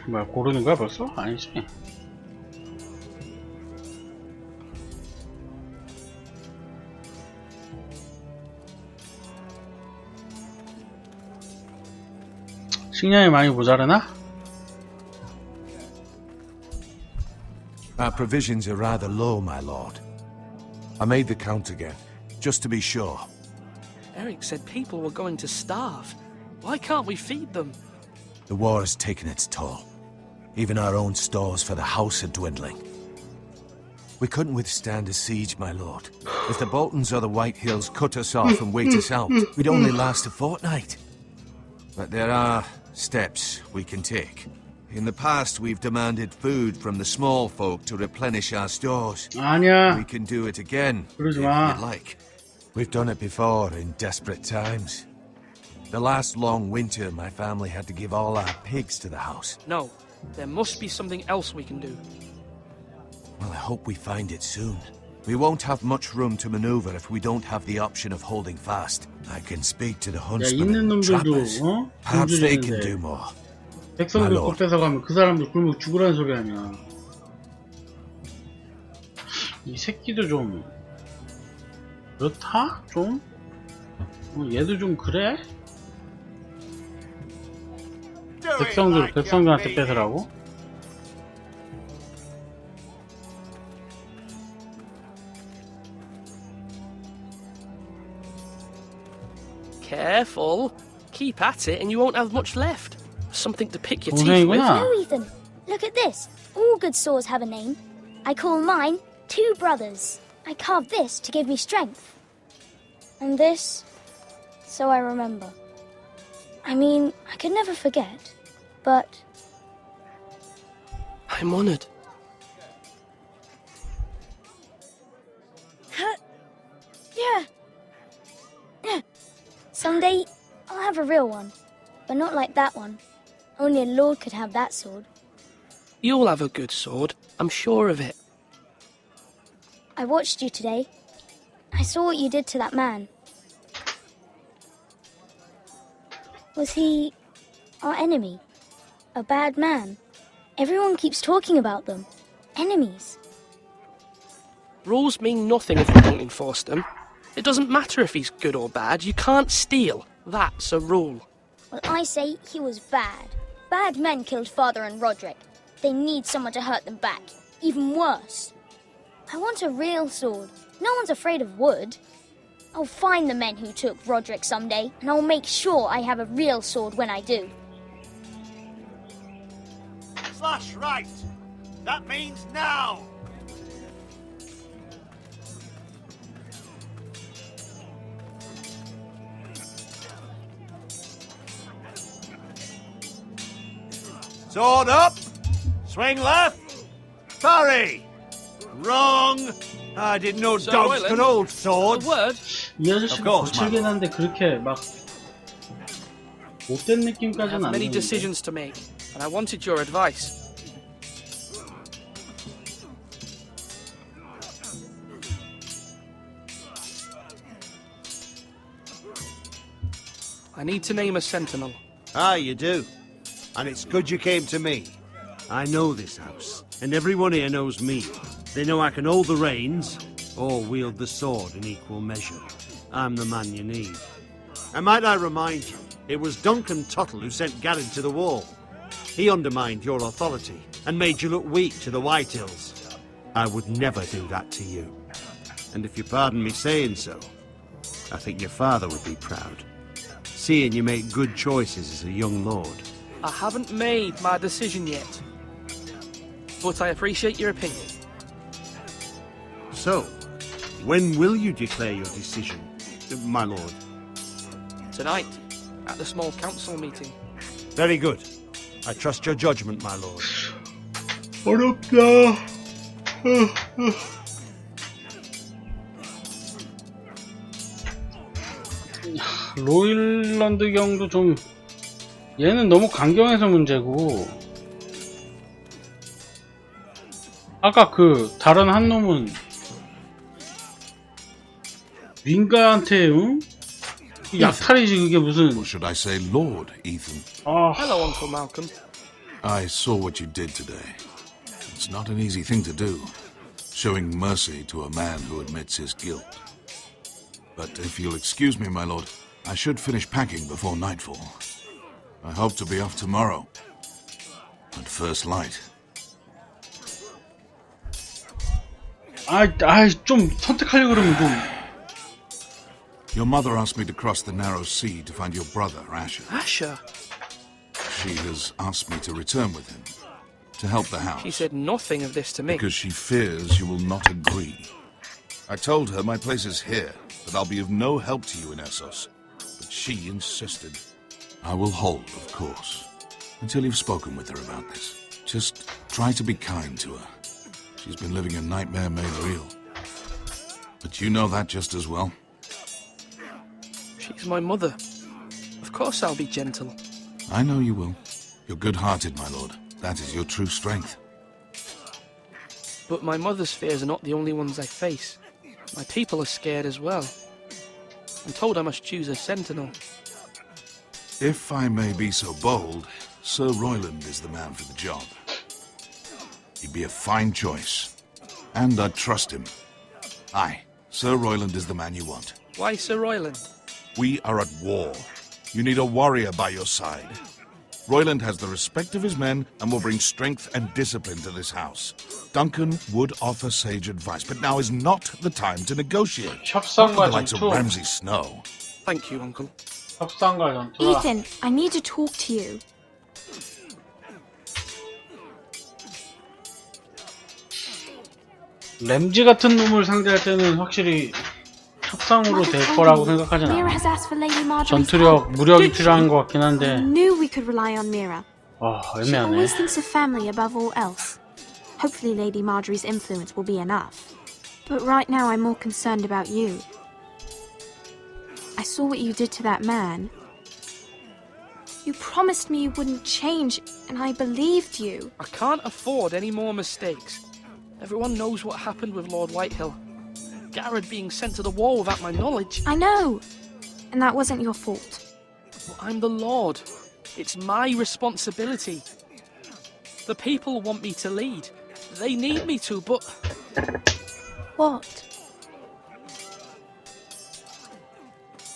뭐야 고르는 거야 벌써? 아니지. 식량이 많이 모자라나? Our provisions are rather low, my lord. I made the count again, just to be sure. Eric said people were going to starve. Why can't we feed them? The war has taken its toll. Even our own stores for the house are dwindling. We couldn't withstand a siege, my lord. If the Boltons or the White Hills cut us off and wait us out, we'd only last a fortnight. But there are steps we can take. In the past, we've demanded food from the small folk to replenish our stores. 아니야. We can do it again, 그러지 if 마. you'd like. We've done it before in desperate times. The last long winter, my family had to give all our pigs to the house. No, there must be something else we can do. Well, I hope we find it soon. We won't have much room to maneuver if we don't have the option of holding fast. I can speak to the 야, huntsmen 있는 and 놈들도 trappers. 어? Perhaps they can 굶주리는데 do more. 백성들 거 뺏어가면 그 사람들 굶어 죽으라는 소리 아니야. 이 새끼도 좀 그렇다? 좀? 얘도 좀 그래? 백성들한테 뺏으라고? Careful. Keep at it and you won't have much left. Something to pick your teeth with. No, Ethan. Look at this. All good swords have a name. I call mine Two Brothers. I carved this to give me strength. And this, so I remember. I mean, I could never forget, but... I'm honored. Yeah. Someday, I'll have a real one. But not like that one. Only a lord could have that sword. You'll have a good sword. I'm sure of it. I watched you today. I saw what you did to that man. Was he our enemy? A bad man? Everyone keeps talking about them. Enemies. Rules mean nothing if we don't enforce them. It doesn't matter if he's good or bad. You can't steal. That's a rule. Well, I say he was bad. Bad men killed Father and Roderick. They need someone to hurt them back. Even worse. I want a real sword. No one's afraid of wood. I'll find the men who took Roderick someday, and I'll make sure I have a real sword when I do. Slash right. That means now. Sword up. Swing left. Parry. Wrong. I didn't know dogs could hold swords. 이 아저씨가 거칠긴 한데 그렇게 막 못된 I 느낌까지는 have 안 many 드는데. decisions to make, and I wanted your advice. I need to name a sentinel. Ah, you do. And it's good you came to me. I know this house, and everyone here knows me. They know I can hold the reins, or wield the sword in equal measure. I'm the man you need. And might I remind you, it was Duncan Tuttle who sent Garin to the wall. He undermined your authority, and made you look weak to the White Hills. I would never do that to you. And if you pardon me saying so, I think your father would be proud. Seeing you make good choices as a young lord. I haven't made my decision yet, but I appreciate your opinion. So, when will you declare your decision, my lord? Tonight, at the small council meeting. Very good. I trust your judgment, my lord. 어렵다. 로일런드 경도 좀 얘는 너무 강경해서 문제고 아까 그 다른 한 놈은 윙가한테 응? 약탈이지 그게 무슨 Or should I say Lord Ethan? Hello, Uncle Malcolm. I saw what you did today. It's not an easy thing to do, showing mercy to a man who admits his guilt. But if you'll excuse me, my lord, I should finish packing before nightfall. I hope to be off tomorrow, at first light. 좀 선택하려고 그러면 좀. Your mother asked me to cross the narrow sea to find your brother, Asher. Asher? She has asked me to return with him, to help the house. She said nothing of this to me. Because she fears you will not agree. I told her my place is here, that I'll be of no help to you in Essos. But she insisted. I will hold, of course, until you've spoken with her about this. Just try to be kind to her. She's been living a nightmare made real. But you know that just as well. She's my mother. Of course I'll be gentle. I know you will. You're good-hearted, my lord. That is your true strength. But my mother's fears are not the only ones I face. My people are scared as well. I'm told I must choose a sentinel. If I may be so bold, Sir Royland is the man for the job. He'd be a fine choice. And I'd trust him. Aye, Sir Royland is the man you want. Why Sir Royland? We are at war. You need a warrior by your side. Royland has the respect of his men and will bring strength and discipline to this house. Duncan would offer sage advice, but now is not the time to negotiate. Not for the likes of Ramsay Snow. Thank you, Uncle. Ethan, I need to talk to you. 램지 같은 놈을 상대할 때는 확실히 협상으로 될 거라고 생각하진 Mira 않아. has asked for Lady Marjorie's 전투력, 무력이 필요한 것 같긴 I 한데. knew we could rely on Mira. She 애매하네. always thinks of family above all else. Hopefully Lady Marjorie's influence will be enough. But right now I'm more concerned about you. I saw what you did to that man. You promised me you wouldn't change, and I believed you. I can't afford any more mistakes. Everyone knows what happened with Lord Whitehill. Garrett being sent to the war without my knowledge. I know. And that wasn't your fault. But I'm the Lord. It's my responsibility. The people want me to lead. They need me to, but... What?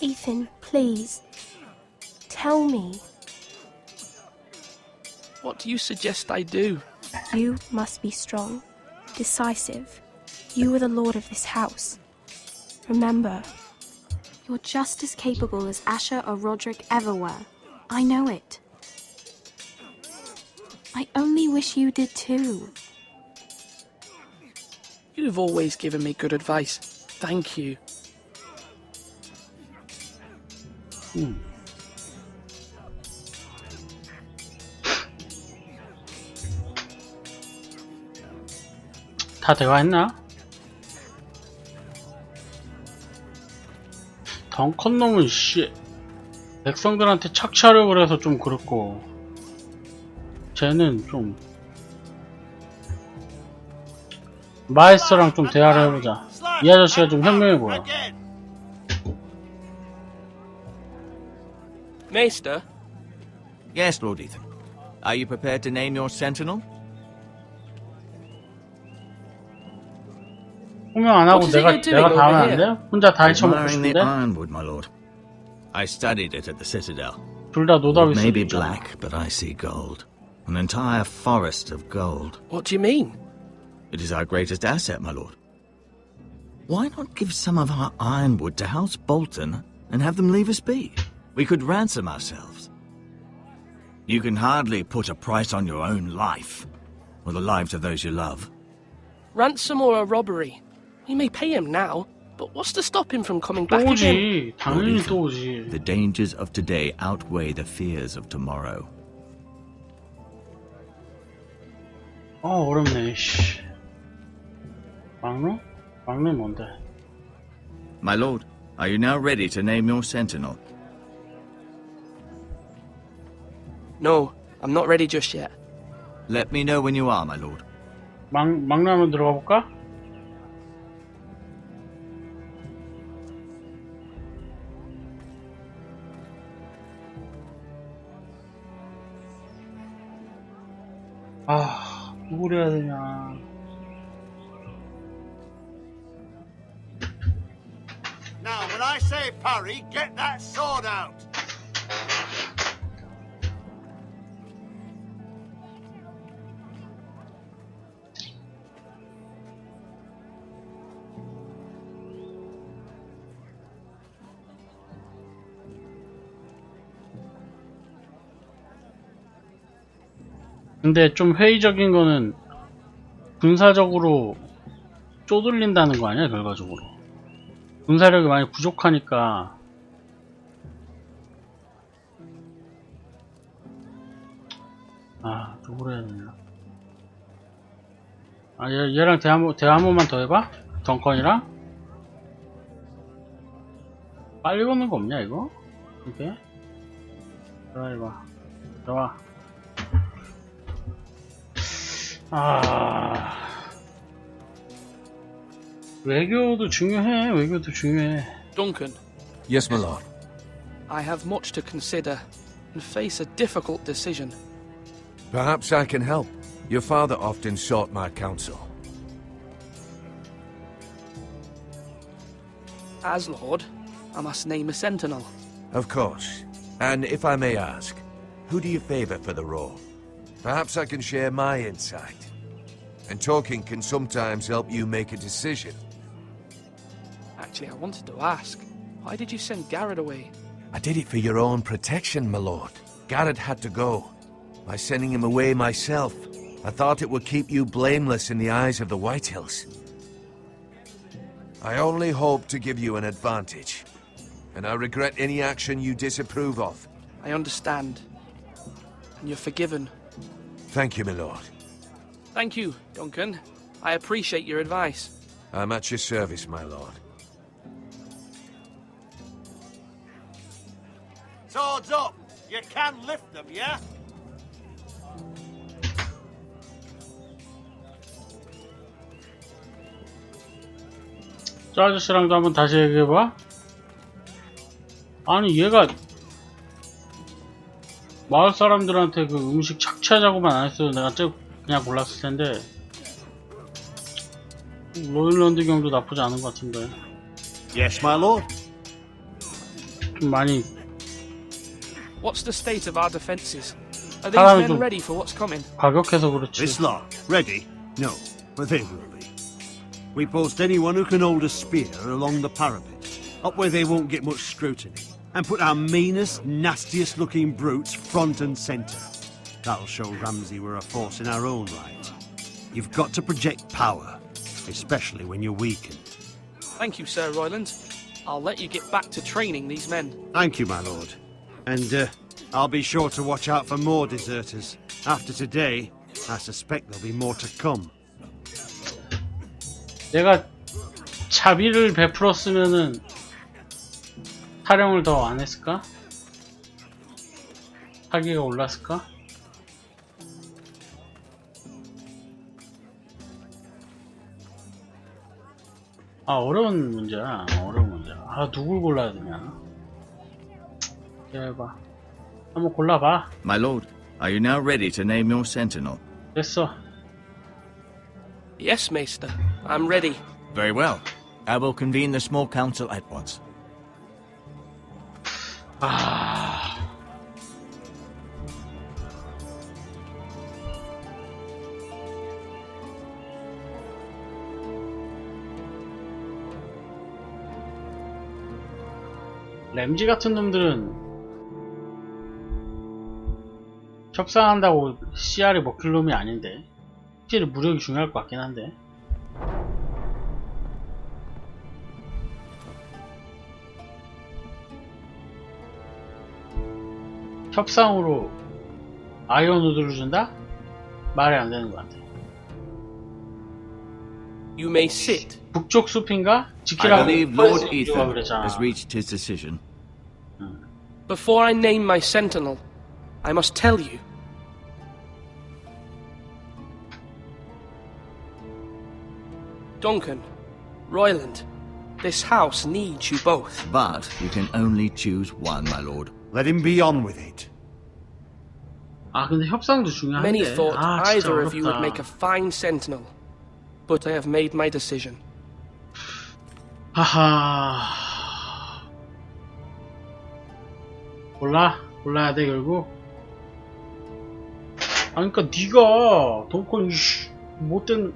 Ethan, please. Tell me. What do you suggest I do? You must be strong, decisive. You are the lord of this house. Remember. You're just as capable as Asher or Roderick ever were. I know it. I only wish you did too. You've always given me good advice. Thank you. 다 대화했나? 덩컨 놈은 씨 백성들한테 착취하려고 그래서 좀 그렇고 쟤는 좀 마에스터랑 좀 대화를 해보자. 이 아저씨가 좀 현명해 보여. Maester? Yes, Lord Ethan. Are you prepared to name your sentinel? 호명 안 하고 내가 다 하면 안 돼? 혼자 다 헤쳐먹고 Admiring the 싶은데? ironwood, my lord. I studied it at the Citadel. 둘 다 노답일 It may 수도 be 있잖아. black, but I see gold. An entire forest of gold. What do you mean? It is our greatest asset, my lord. Why not give some of our ironwood to House Bolton and have them leave us be? We could ransom ourselves. You can hardly put a price on your own life, or the lives of those you love. Ransom or a robbery? We may pay him now, but what's to stop him from coming back again? 또 오지. 당연히 또 오지. The dangers of today outweigh the fears of tomorrow. 어렵네. 씨. 막루? 막루 뭔데? My lord, are you now ready to name your sentinel? No, I'm not ready just yet. Let me know when you are, my lord. 막루 한번 들어가 볼까? 누구를 해야 되냐. Now, when I say parry, get that sword out. 근데 좀 회의적인 거는 군사적으로 쪼들린다는 거 아니야, 결과적으로. 군사력이 많이 부족하니까. 아, 누구로 해야 되나? 아, 얘랑 대화 한 번만 더 해봐? 덩컨이랑? 빨리 걷는 거 없냐, 이거? 이렇게? 들어와, 해봐. 들어와. 아. 외교도 중요해. 외교도 중요해. Duncan. Yes, my lord. I have much to consider and face a difficult decision. Perhaps I can help. Your father often sought my counsel. As Lord, I must name a sentinel. Of course. And if I may ask, who do you favor for the role? Perhaps I can share my insight. And talking can sometimes help you make a decision. Actually, I wanted to ask, why did you send Garrett away? I did it for your own protection, my lord. Garrett had to go. By sending him away myself, I thought it would keep you blameless in the eyes of the Whitehills. I only hope to give you an advantage, and I regret any action you disapprove of. I understand. And you're forgiven. Thank you, my lord. Thank you, Duncan. I appreciate your advice. I'm at your service, my lord. Swords up! You can lift them, yeah? 저 아저씨랑도 한번 다시 얘기해봐. 아니 얘가 마을 사람들한테 그 음식 착취하자고만 안 했어도 내가 그냥 골랐을 텐데. 로일런드 경도 나쁘지 않은 것 같은데. Yes, my lord. 좀 많이. What's the state of our defenses? Are these men ready for what's coming? 과격해서 그렇지. This lot, ready? No, but they will be. We post anyone who can hold a spear along the parapet, up where they won't get much scrutiny, and put our meanest, nastiest looking brutes front and centre. That'll show Ramsay we're a force in our own right. You've got to project power, especially when you're weakened. Thank you, Sir Royland. I'll let you get back to training these men. Thank you, my lord. And I'll be sure to watch out for more deserters. After today, I suspect there'll be more to come. 내가 자비를 베풀었으면은 타령을 더 안 했을까? 사기가 올랐을까? 아, 어려운 문제야. 어려운 문제야. 아, 누굴 골라야 되냐? 해봐. 한번 골라봐. My lord, are you now ready to name your sentinel? 됐어. Yes, Maester. I'm ready. Very well. I will convene the small council at once. 아... 램지 같은 놈들은 협상한다고 CR이 먹힐 놈이 아닌데 확실히 무력이 중요할 것 같긴 한데. 협상으로 아이언 우드를 준다? 말이 안 되는 것 같아. You may sit. 북쪽 숲인가? I 지키라고. believe Lord Ethan 그랬잖아. has reached his decision. Before I name my sentinel, I must tell you. Duncan, Royland, this house needs you both. But you can only choose one, my lord. Let him be on with it. 아, 근데 협상도 중요한데. Many thought 아, 진짜 either of you would 어렵다. make a fine sentinel, but I have made my decision. 하하. 골라야 돼 결국. 아니 그니까 니가 덩컨 못된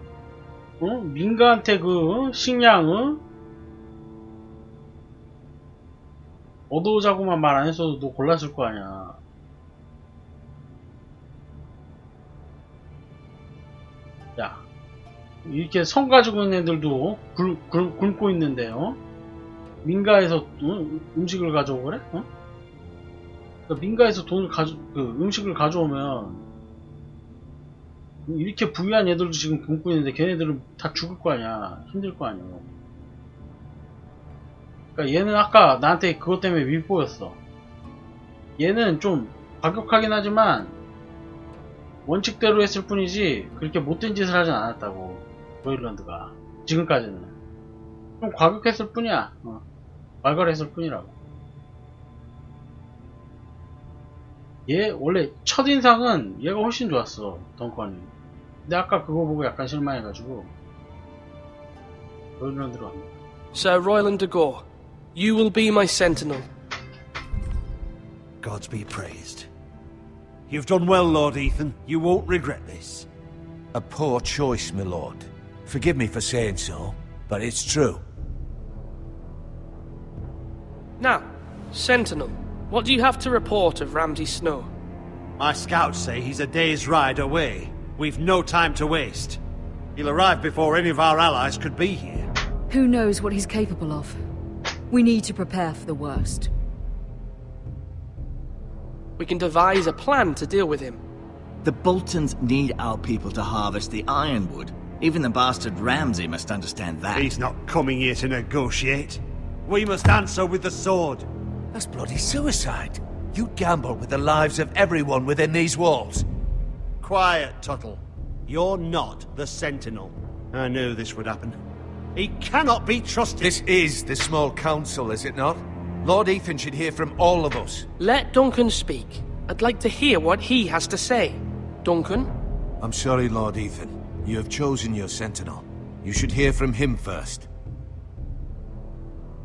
민가한테 그 식량 얻어오자고만 말 안 했어도 너 골랐을 거 아니야. 야, 이렇게 성 가지고 있는 애들도 굶고 있는데요. 민가에서 음식을 가져오고 그래? 그러니까 민가에서 음식을 가져오면 이렇게 부유한 애들도 지금 굶고 있는데 걔네들은 다 죽을 거 아니야. 힘들 거 아니야. 그러니까 얘는 아까 나한테 그것 때문에 윗보였어. 얘는 좀 과격하긴 하지만 원칙대로 했을 뿐이지 그렇게 못된 짓을 하진 않았다고. 로일런드가 지금까지는 좀 과격했을 뿐이야. 말괄했을 뿐이라고. 얘 원래 첫인상은 얘가 훨씬 좋았어, 덩컨이. 근데 아까 그거 보고 약간 실망해가지고 로일런드로 갑니다. Sir Royland de Gore, you will be my sentinel. Gods be praised. You've done well, Lord Ethan. You won't regret this. A poor choice, my lord. Forgive me for saying so, but it's true. Now, Sentinel, what do you have to report of Ramsay Snow? My scouts say he's a day's ride away. We've no time to waste. He'll arrive before any of our allies could be here. Who knows what he's capable of? We need to prepare for the worst. We can devise a plan to deal with him. The Boltons need our people to harvest the ironwood. Even the bastard Ramsay must understand that. He's not coming here to negotiate. We must answer with the sword. That's bloody suicide. You gamble with the lives of everyone within these walls. Quiet, Tuttle. You're not the Sentinel. I knew this would happen. He cannot be trusted. This is the small council, is it not? Lord Ethan should hear from all of us. Let Duncan speak. I'd like to hear what he has to say. Duncan? I'm sorry, Lord Ethan. You have chosen your sentinel. You should hear from him first.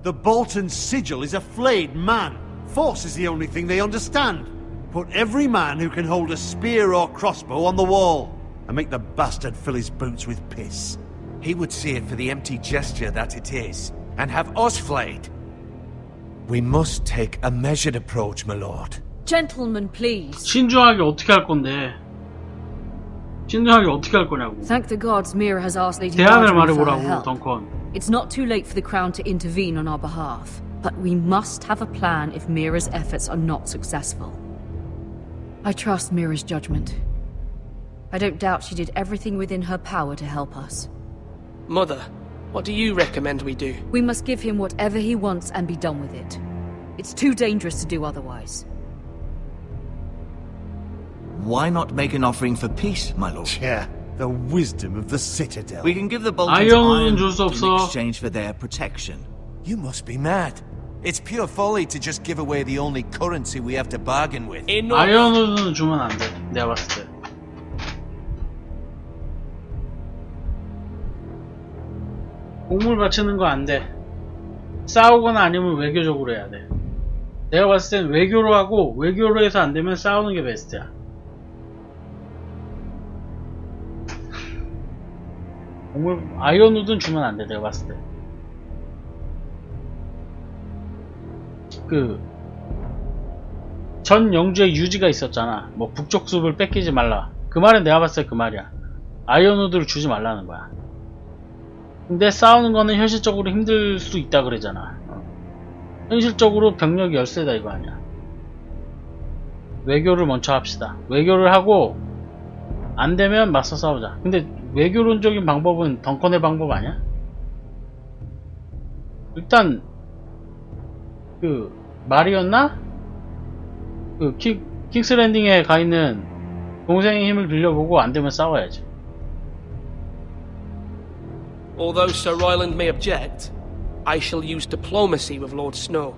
The Bolton sigil is a flayed man. Force is the only thing they understand. Put every man who can hold a spear or crossbow on the wall, and make the bastard fill his boots with piss. He would see it for the empty gesture that it is, and have us flayed. We must take a measured approach, my lord. Gentlemen, please. 신중하게 어떻게 할 건데? 신중하게 어떻게 할 거냐고. Thank the gods Mira has asked Lady 대안을 Marjorie for her 말해보라고, help. 덩컨. It's not too late for the Crown to intervene on our behalf, but we must have a plan if Mira's efforts are not successful. I trust Mira's judgment. I don't doubt she did everything within her power to help us. Mother, what do you recommend we do? We must give him whatever he wants and be done with it. It's too dangerous to do otherwise. Why not make an offering for peace, my lord? Yeah, the wisdom of the Citadel. We can give the Boltons iron 줄 수 in 없어. exchange for their protection. You must be mad. It's pure folly to just give away the only currency we have to bargain with. 아이언우드는 주면 안 돼. 내가 봤을 때. 공물 바치는 거 안 돼. 싸우거나 아니면 외교적으로 해야 돼. 내가 봤을 땐 외교로 하고 외교로 해서 안 되면 싸우는 게 베스트야. 공물 아이언우드는 주면 안 돼. 내가 봤을 때. 전 영주의 유지가 있었잖아. 뭐 북쪽 숲을 뺏기지 말라. 그 말은 내가 봤을 때 그 말이야. 아이언우드를 주지 말라는 거야. 근데 싸우는 거는 현실적으로 힘들 수 있다 그러잖아. 현실적으로 병력이 열세다 이거 아니야. 외교를 먼저 합시다. 외교를 하고 안 되면 맞서 싸우자. 근데 외교론적인 방법은 덩컨의 방법 아니야? 일단 말이었나? 킹스랜딩에 가 있는 동생의 힘을 빌려보고 안 되면 싸워야지. Although Sir Royland may object, I shall use diplomacy with Lord Snow.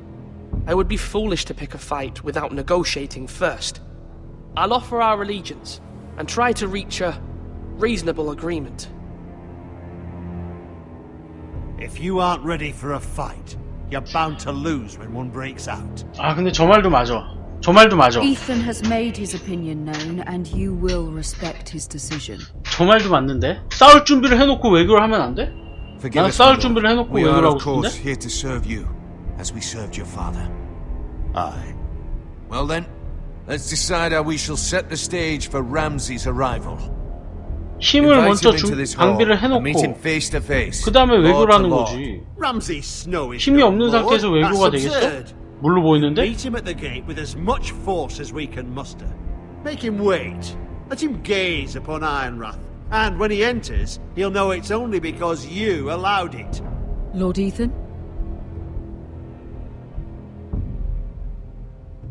I would be foolish to pick a fight without negotiating first. I'll offer our allegiance and try to reach a reasonable agreement. If you aren't ready for a fight, you're bound to lose when one breaks out. 아 근데 저 말도 맞아. 저 말도 맞아. Ethan has made his opinion known, and you will respect his decision. 저 말도 맞는데? 싸울 준비를 해놓고 외교를 하면 안 돼? 난 싸울 준비를 해놓고 We are, 외교를 하고 of course, 싶은데? here to serve you, as we served your father. Aye. Well then, let's decide how we shall set the stage for Ramsay's arrival. 힘을 Invite 먼저 him into this hall 방비를 and meet him 해놓고 face to face. 그 다음에 Lord 외교를 to 하는 Lord. 거지. Ramsay Snow is 힘이 no 없는 lord. 상태에서 외교가 That's 되겠어? absurd. 물로 보이는데? Meet him at the gate with as much force as we can muster. Make him wait. Let him gaze upon Ironrath. And when he enters, he'll know it's only because you allowed it. Lord Ethan?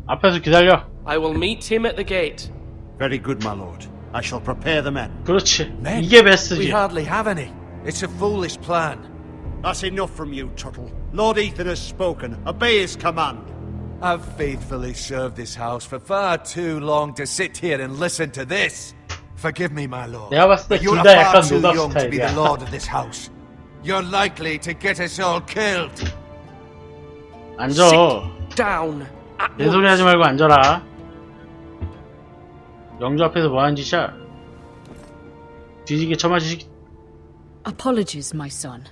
앞에서 기다려. I will meet him at the gate. Very good, my lord. I shall prepare the men. 그렇지. Men? 이게 베스트지. We hardly have any. It's a foolish plan. That's enough from you, Tuttle. Lord Ethan has spoken. Obey his command. I've faithfully served this house for far too long to sit here and listen to this. Forgive me, my lord. 내가 봤을 때 but you're 둘 다 far 약간 too 노답 young to be the 스타일이야. lord of this house. You're likely to get us all killed. 앉아. Down. 내 소리 하지 말고 앉아라. 영주 앞에서 뭐하는 짓이야? 뒤지게 쳐맞으시. Apologies, my son.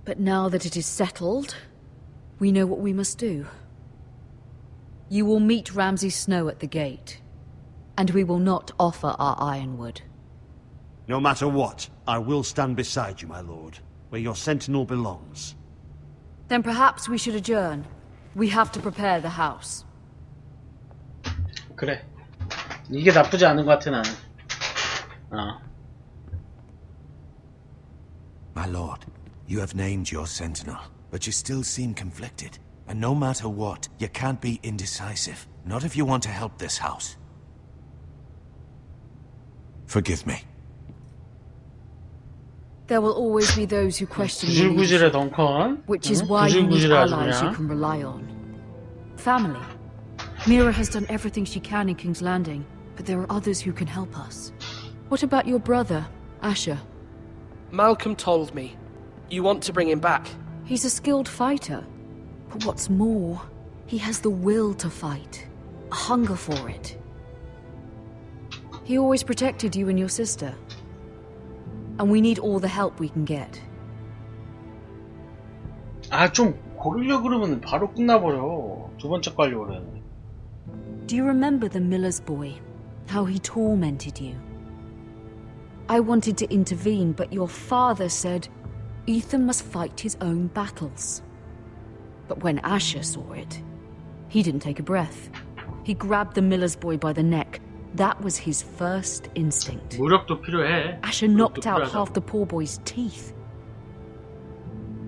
But now that it is settled, we know what we must do. You will meet Ramsay Snow at the gate, and we will not offer our ironwood. No matter what, I will stand beside you, my lord, where your sentinel belongs. Then perhaps we should adjourn. We have to prepare the house. 그래. 이게 나쁘지 않은 것 같아 나는. My lord, you have named your sentinel, but you still seem conflicted. And no matter what, you can't be indecisive. Not if you want to help this house. Forgive me. There will always be those who question your 구질구질해 leadership, 덩컨. which is why you need 구질구질해 아주 allies you 그냥. can rely on. Family. Mira has done everything she can in King's Landing, but there are others who can help us. What about your brother, Asher? Malcolm told me. You want to bring him back? He's a skilled fighter. But what's more, he has the will to fight. A hunger for it. He always protected you and your sister. And we need all the help we can get. 좀 고르려 그러면 바로 끝나버려. 두 번째 거 하려고 그래. Do you remember the miller's boy? How he tormented you? I wanted to intervene, but your father said Ethan must fight his own battles. But when Asher saw it, he didn't take a breath. He grabbed the miller's boy by the neck. That was his first instinct. 무력도 필요해. Asher knocked out 필요하다고. half the poor boy's teeth.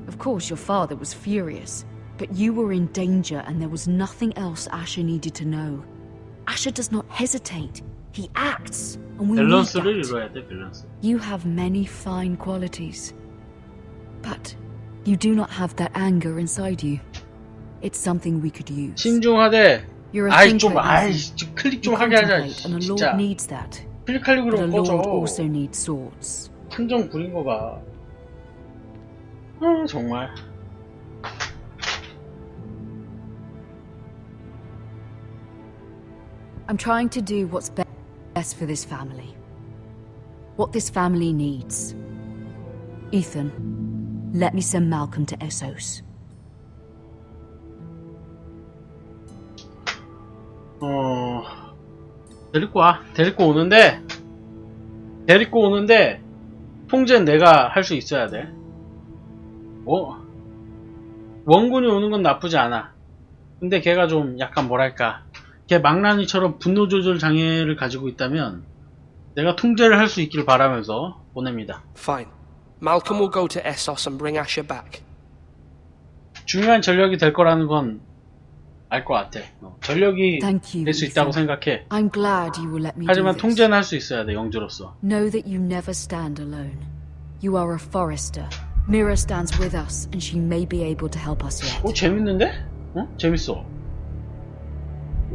Of course, your father was furious, but you were in danger and there was nothing else Asher needed to know. Asher does not hesitate. He acts, and we need 밸런스를 that. 이뤄야 돼, 밸런스. You have many fine qualities, but you do not have that anger inside you. It's something we could use. 신중하대. You're a 아이 thinker, 좀 Ethan. 클릭 좀 You 하게 하자. contemplate, and a lord 진짜. needs that. 클릭하려고 But a 그러면 lord 꺼져. also needs swords. 판정 부린 거 봐. 정말. I'm trying to do what's best for this family. What this family needs. Ethan, let me send Malcolm to Essos. 데리고 와. 데리고 오는데 통제는 내가 할 수 있어야 돼. 원군이 오는 건 나쁘지 않아. 근데 걔가 좀 약간 뭐랄까, 걔 망나니처럼 분노 조절 장애를 가지고 있다면 내가 통제를 할 수 있길 바라면서 보냅니다. Fine. Malcolm will go to Essos and bring Asher back. 중요한 전력이 될 거라는 건 알 것 같아. 전력이 될 수 있다고 생각해. I'm glad you will let me do 하지만 this. 통제는 할 수 있어야 돼, 영주로서. Know that you never stand alone. You are a forester. Mira stands with us, and she may be able to help us yet. 재밌는데? 재밌어.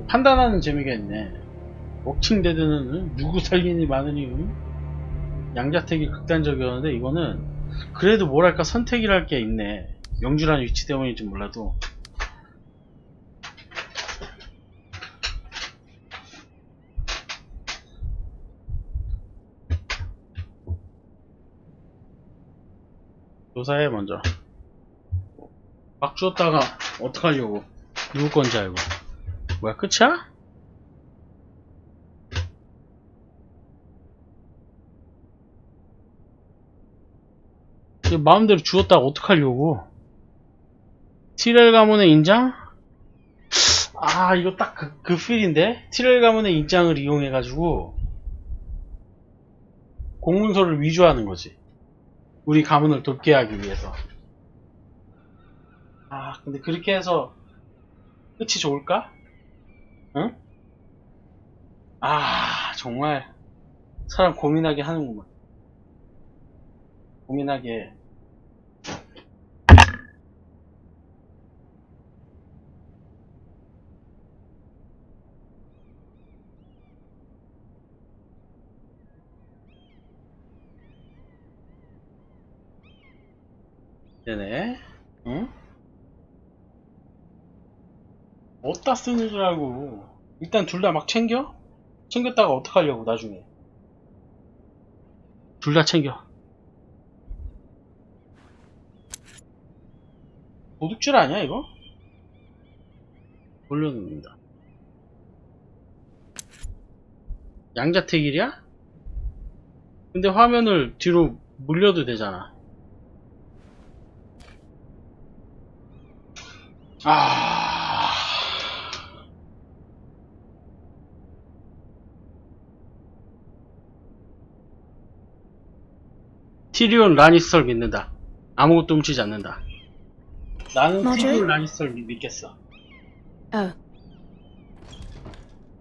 판단하는 재미가 있네. 워킹데드는 누구 살리니 많으니 양자택이 극단적이었는데 이거는 그래도 뭐랄까 선택이랄 게 있네. 영주라는 위치 때문인지 몰라도. 조사해 먼저. 막 주었다가 어떡하려고. 누구 건지 알고. 뭐야, 끝이야? 마음대로 주었다가 어떡하려고. 티렐 가문의 인장? 아, 이거 딱 그 필인데? 티렐 가문의 인장을 이용해가지고 공문서를 위조하는 거지. 우리 가문을 돕게 하기 위해서. 아, 근데 그렇게 해서 끝이 좋을까? 응? 아, 정말 사람 고민하게 하는구만. 고민하게. 되네. 응? 어디다 쓰는 줄 알고. 일단 둘 다 막 챙겨? 챙겼다가 어떡하려고 나중에. 둘 다 챙겨. 도둑질 아니야 이거? 올려놓는다. 양자택일이야? 근데 화면을 뒤로 물려도 되잖아. 아... 티리온 라니스터를 믿는다. 아무것도 훔치지 않는다. 나는 티리온 라니스터를 믿겠어. Oh.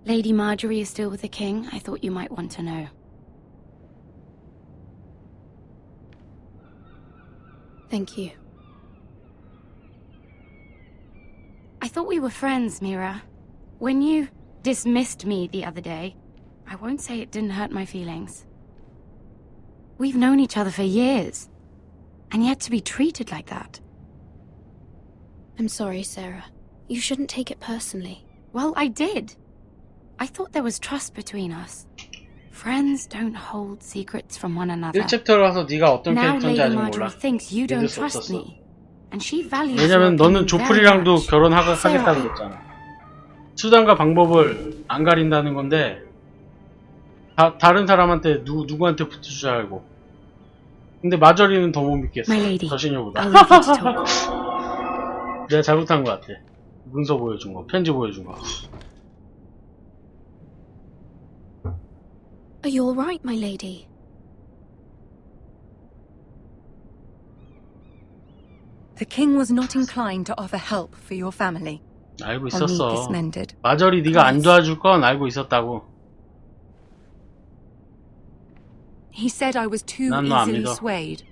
Lady Marjorie is still with the king? I thought you might want to know. Thank you. I thought we were friends, Mira. When you dismissed me the other day, I won't say it didn't hurt my feelings. We've known each other for years, and yet to be treated like that. I'm sorry, Sarah. You shouldn't take it personally. Well, I did. I thought there was trust between us. Friends don't hold secrets from one another. 1챕터로 와서 네가 어떤 Now 캐릭터인지 Lady 아직 몰라. Marjorie thinks you don't trust me, and she values 왜냐면 your 너는 opinion very 조프리랑도 much. 결혼하겠다고 그랬잖아. 수단과 방법을 안 가린다는 건데 다른 사람한테 누구한테 붙을 줄 알고. 근데 마저리는 더 못 믿겠어. 저신여보다. 내가 잘못한 것 같아. 문서 보여준 거, 편지 보여준 거. Are you all right, my lady? The king was not inclined to offer help for your family. 알고 I'll need 있었어. this mended. 마저리 네가 안 도와줄 건 알고 있었다고. He said I was too 난 너 안 easily 믿어. swayed.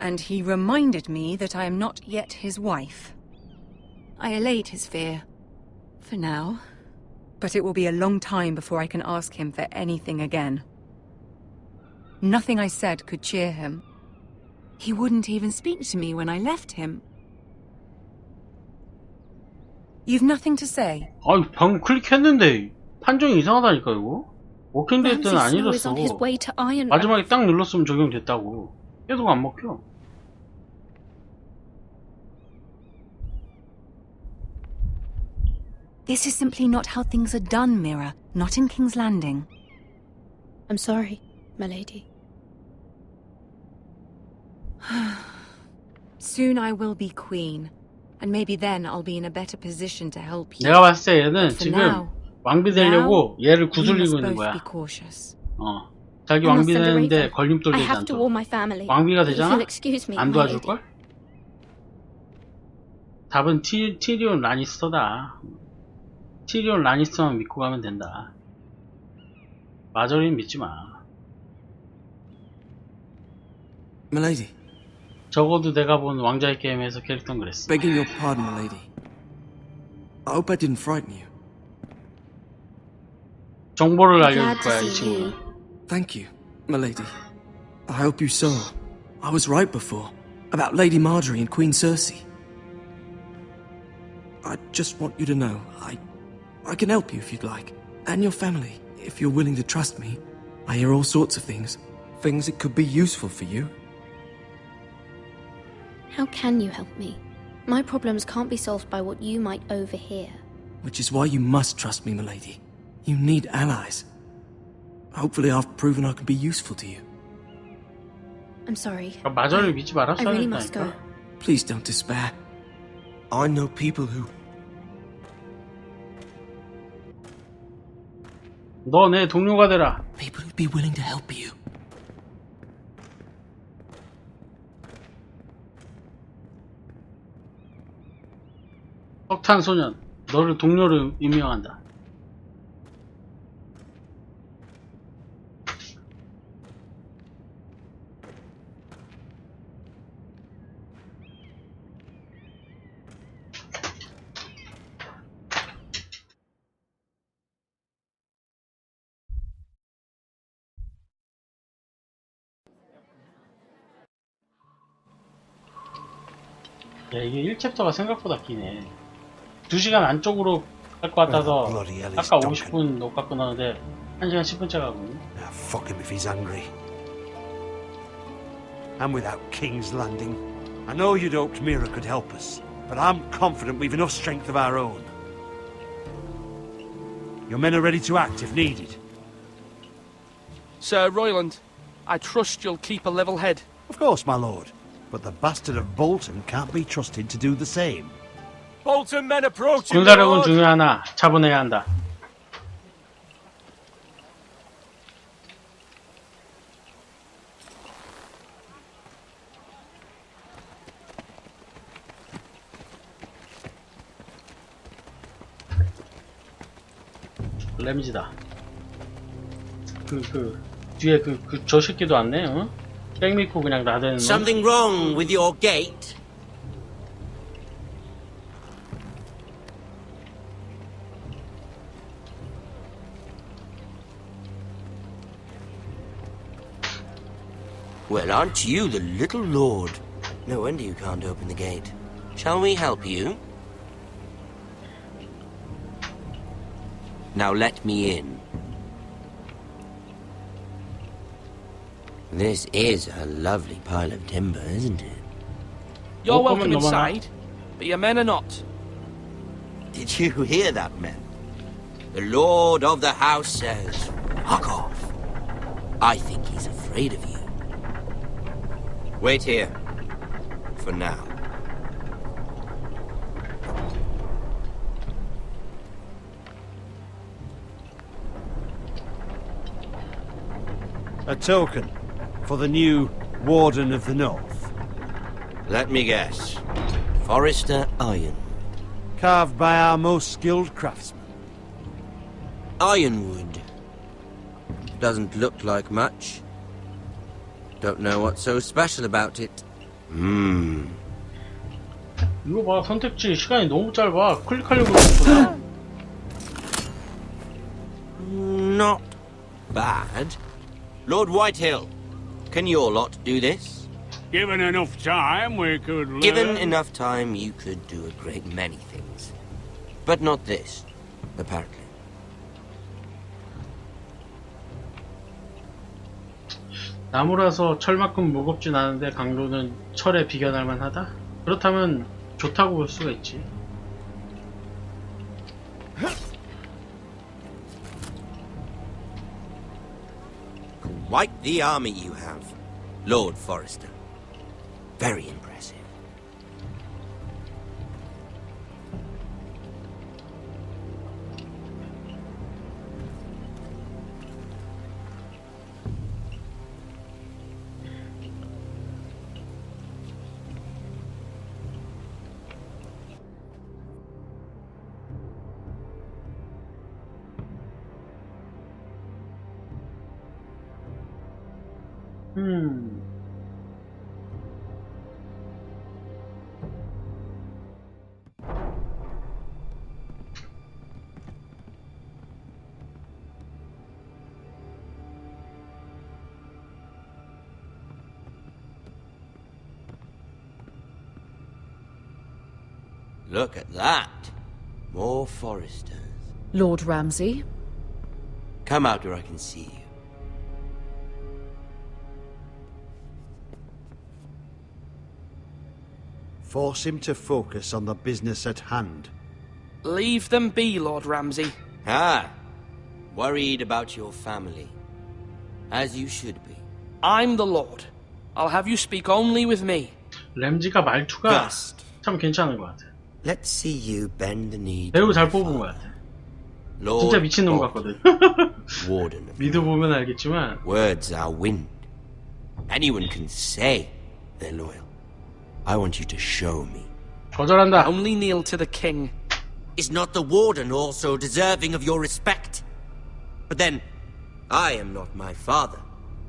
And he reminded me that I am not yet his wife. I allayed his fear. For now. But it will be a long time before I can ask him for anything again. Nothing I said could cheer him. He wouldn't even speak to me when I left him. You've nothing to say? 아이, 방금 클릭했는데 판정이 이상하다니까 이거? 워킹데이 때는 안 Ramsay Snow is on his 이랬어. way to Ironrath. 마지막에 딱 눌렀으면 적용됐다고. 계속 안 먹혀. This is simply not how things are done, Mira. Not in King's Landing. I'm sorry, my lady. Soon I will be queen. And maybe then I'll be in a better position to help you. 내가 봤을 때 얘는 But for 지금 now, 왕비 되려고 얘를 we 구슬리고 must 있는 both 거야. be cautious. 자기 I must 왕비 send a 되는데 raven. 걸림돌 I 되지 have to warn 않도록. my family. 왕비가 If 되잖아? you'll excuse me, 안 my lady. 도와줄걸? 답은 티리온 라니스터다. 티리온 라니스터만 믿고 가면 된다. 마저리는 믿지 마. Milady. 적어도 내가 본 왕자의 게임에서 캐릭터는 그랬어. Begging your pardon, milady. I hope I didn't frighten you. 정보를 알려줄 거야, 이 친구는. Thank you, milady. I hope you saw. I was right before. About Lady Marjorie and Queen Cersei. I just want you to know, I can help you if you'd like. And your family, if you're willing to trust me. I hear all sorts of things. Things that could be useful for you. How can you help me? My problems can't be solved by what you might overhear. Which is why you must trust me, milady. You need allies. Hopefully I've proven I can be useful to you. I'm sorry. 마저를 믿지 I really must go. 말았어야 Please don't despair. I know people who... 너 내 동료가 되라. People who'd be willing to help you. 석탄 소년, 너를 동료로 임명한다. 야, 이게 1챕터가 생각보다 기네. 2시간 안쪽으로 갈 것 같아서 아까 50분 녹화 끊었는데 1시간 10분째 가거든요. Fuck him if he's angry. I'm without King's Landing. I know you'd hoped Mira could help us, but I'm confident we've enough strength of our own. Your men are ready to act if needed. Sir Royland, I trust you'll keep a level head. Of course, my lord. But the bastard of Bolton can't be trusted to do the same. Bolton men approaching. 군사력은 중요하나 차분해야 한다. 램지다. 뒤에 저 새끼도 왔네. 어? 백 믿고 그냥 나대는 놈. Something wrong with your gate? Well, aren't you the little lord? No wonder you can't open the gate. Shall we help you? Now let me in. This is a lovely pile of timber, isn't it? You're welcome inside, but your men are not. Did you hear that, men? The lord of the house says, fuck off. I think he's afraid of you. Wait here. For now. A token for the new Warden of the North. Let me guess. Forrester Iron. Carved by our most skilled craftsmen. Ironwood. Doesn't look like much. Don't know what's so special about it. 이거 봐, 선택지 시간이 너무 짧아. 클릭하려고 했구나. Not bad. Lord Whitehill, can your lot do this? Given enough time, we could learn. Given enough time, you could do a great many things. But not this, apparently. 나무라서 철만큼 무겁진 않은데 강도는 철에 비견할 만하다? 그렇다면 좋다고 볼 수가 있지. Quite the army you have, Lord Forrester. Very impressive. Look at that. More Forresters. Lord Ramsay? Come out where I can see you. Force him to focus on the business at hand. Leave them be, Lord Ramsay. Ah, worried about your family. As you should be. I'm the Lord. I'll have you speak only with me. 램지가 말투가 참 괜찮은 것 같아. Let's see you bend the knee. 배우 잘 뽑은 것 같아. 진짜 미친놈 같거든. Warden. 미드 보면 알겠지만. Words are wind. Anyone can say they're loyal. I want you to show me. 거절한다. Only kneel to the king. Is not the warden also deserving of your respect? But then, I am not my father.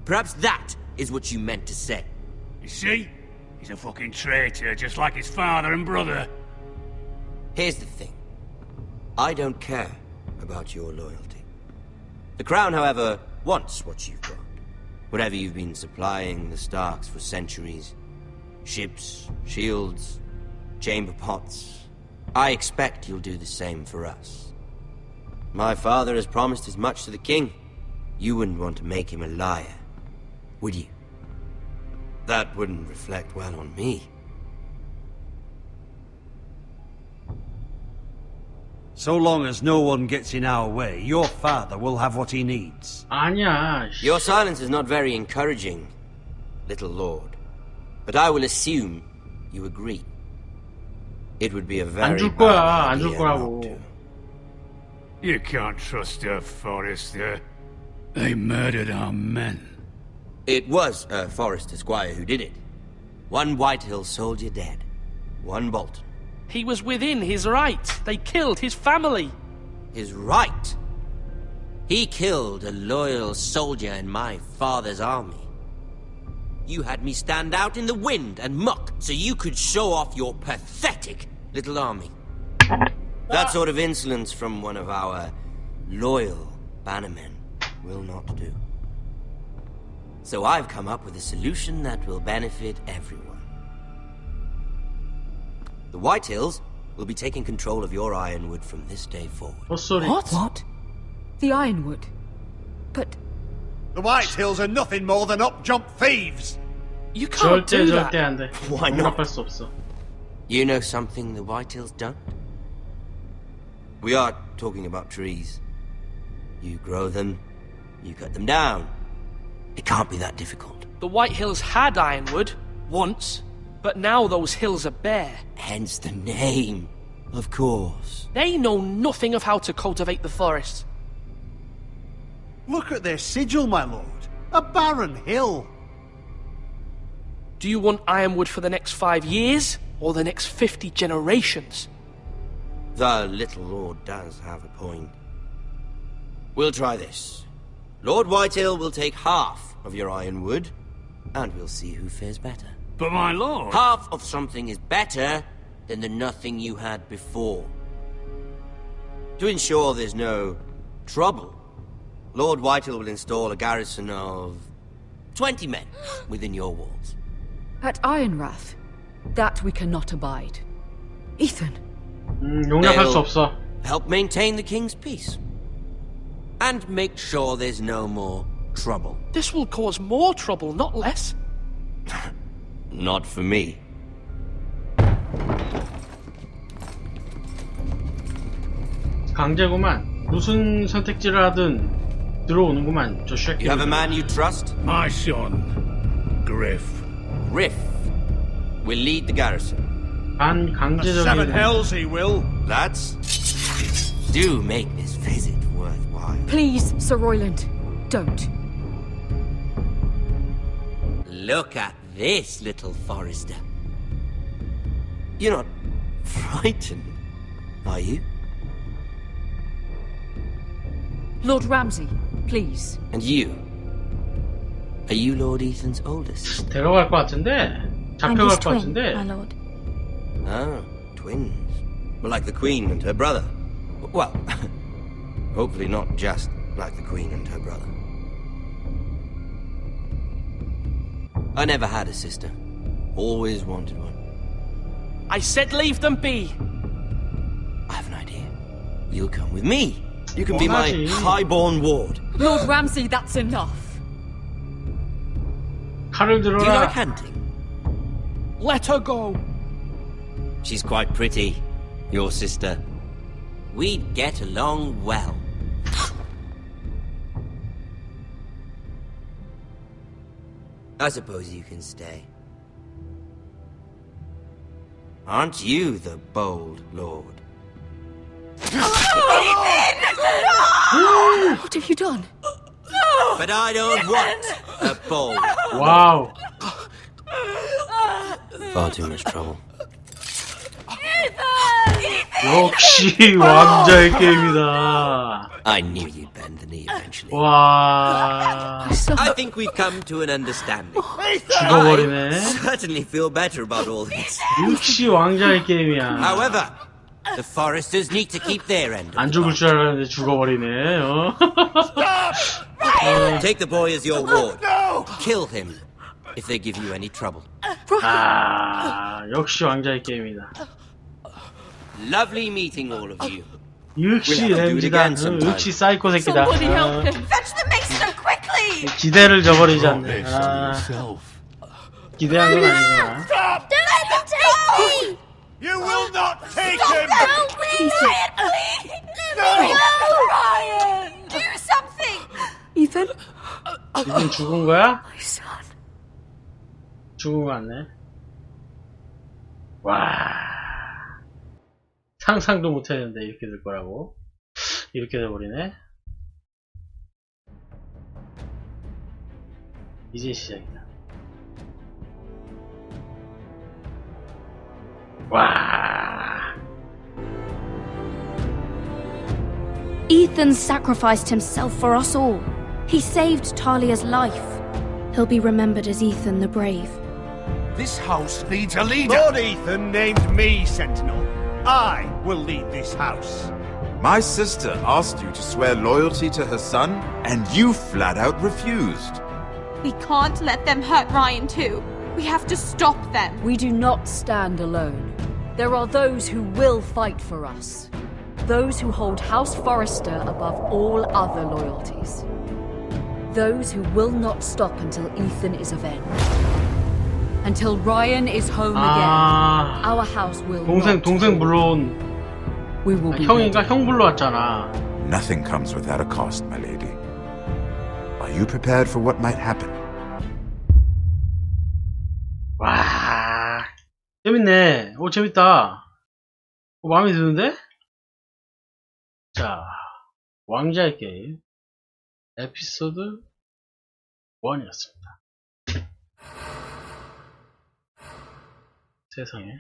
Perhaps that is what you meant to say. You see? He's a fucking traitor, just like his father and brother. Here's the thing. I don't care about your loyalty. The crown, however, wants what you've got. Whatever you've been supplying the Starks for centuries. Ships, shields, chamber pots. I expect you'll do the same for us. My father has promised as much to the king. You wouldn't want to make him a liar, would you? That wouldn't reflect well on me. So long as no one gets in our way, your father will have what he needs. 아니야. Your silence is not very encouraging, little lord. But I will assume you agree. It would be a very 안 줄 거야. bad 안 줄 idea 거라고. not to. You can't trust her, Forrester. They murdered our men. It was a Forrester squire who did it. One Whitehill soldier dead. One Bolton. He was within his right. They killed his family. His right? He killed a loyal soldier in my father's army. You had me stand out in the wind and muck so you could show off your pathetic little army. That sort of insolence from one of our loyal bannermen will not do. So I've come up with a solution that will benefit everyone. The Whitehills will be taking control of your Ironwood from this day forward. What? The Ironwood? But... The Whitehills are nothing more than up-jump thieves! You can't do that. 안 돼. Why not? 용납할 수 없어. You know something the Whitehills don't? We are talking about trees. You grow them, you cut them down. It can't be that difficult. The Whitehills had Ironwood, once, but now those hills are bare. Hence the name, of course. They know nothing of how to cultivate the forest. Look at their sigil, my lord. A barren hill. Do you want Ironwood for the next 5 years, or the next 50 generations? The little lord does have a point. We'll try this. Lord Whitehill will take half of your Ironwood, and we'll see who fares better. But my lord... Half of something is better than the nothing you had before. To ensure there's no trouble, Lord Whitehill will install a garrison of 20 men within your walls. At Ironrath? That we cannot abide. Ethan. 용납할 수 없어. Help maintain the king's peace. And make sure there's no more trouble. This will cause more trouble, not less. Not for me. 강제구만. 무슨 선택지를 하든 들어오는구만. 저 쉐키. You have a man you trust? My son, Griff. Griff will lead the garrison. 반강제적인. Seven hells he will. Lads, do make this visit worthwhile. Please, Sir Royland, don't. Look at this, little Forrester. You're not frightened, are you? Lord Ramsay, please. And you? Are you Lord Ethan's oldest? 데려갈 것 같은데? I'm 잡혀갈 his 것 twin, 같은데? my lord. Ah, twins. Well, like the Queen and her brother. Well, hopefully not just like the Queen and her brother. I never had a sister. Always wanted one. I said leave them be. I have an idea. You'll come with me. You can be my 하지? highborn ward. Lord Ramsay, that's enough. 칼을 Do you like 들어라. hunting? Let her go. She's quite pretty, your sister. We'd get along well. I suppose you can stay. Aren't you the bold lord? What have you done? But I don't want a bold. 와우. Far too much trouble. 역시 왕자의 게임이다. I knew you'd bend the knee eventually. 와. I think we've come to an understanding. 죽어버리네. I certainly feel better about all this. 역시 왕자의 게임이야. However, the foresters need to keep their end. 안 죽을 줄 알았는데 죽어버리네. 어? Take the boy as your ward. Kill him if they give you any trouble. 아, 역시 왕자의 게임이다. Lovely meeting all of you. 역시 램지다. 역시 사이코 새끼다. Somebody help him. Fetch the mason quickly. 기대를 저버리지 않네. 아, 기대한 건 아니지만. Don't let them take me! You will not take Stop him! them! Ryan, please! Let me go! Ryan! Do something! Ethan? 이분 죽은 거야? 죽은 거 같네. 와. 상상도 못했는데 이렇게 될 거라고. 이렇게 돼버리네. 이제 시작이다. 와. Ethan sacrificed himself for us all. He saved Talia's life. He'll be remembered as Ethan the Brave. This house needs a leader. Lord Ethan named me Sentinel. I will lead this house. My sister asked you to swear loyalty to her son, and you flat out refused. We can't let them hurt Ryan too. We have to stop them. We do not stand alone. There are those who will fight for us. Those who hold House Forrester above all other loyalties. Those who will not stop until Ethan is avenged. Until Ryan is home again, our house will 동생 물론 We will be 형인가 형 불러왔잖아. Nothing comes without a cost, my lady. Are you prepared for what might happen? 와, 재밌네. 오, 재밌다. 마음에 드는데? 자, 왕자의 게임 에피소드 1이었습니다. 세상에.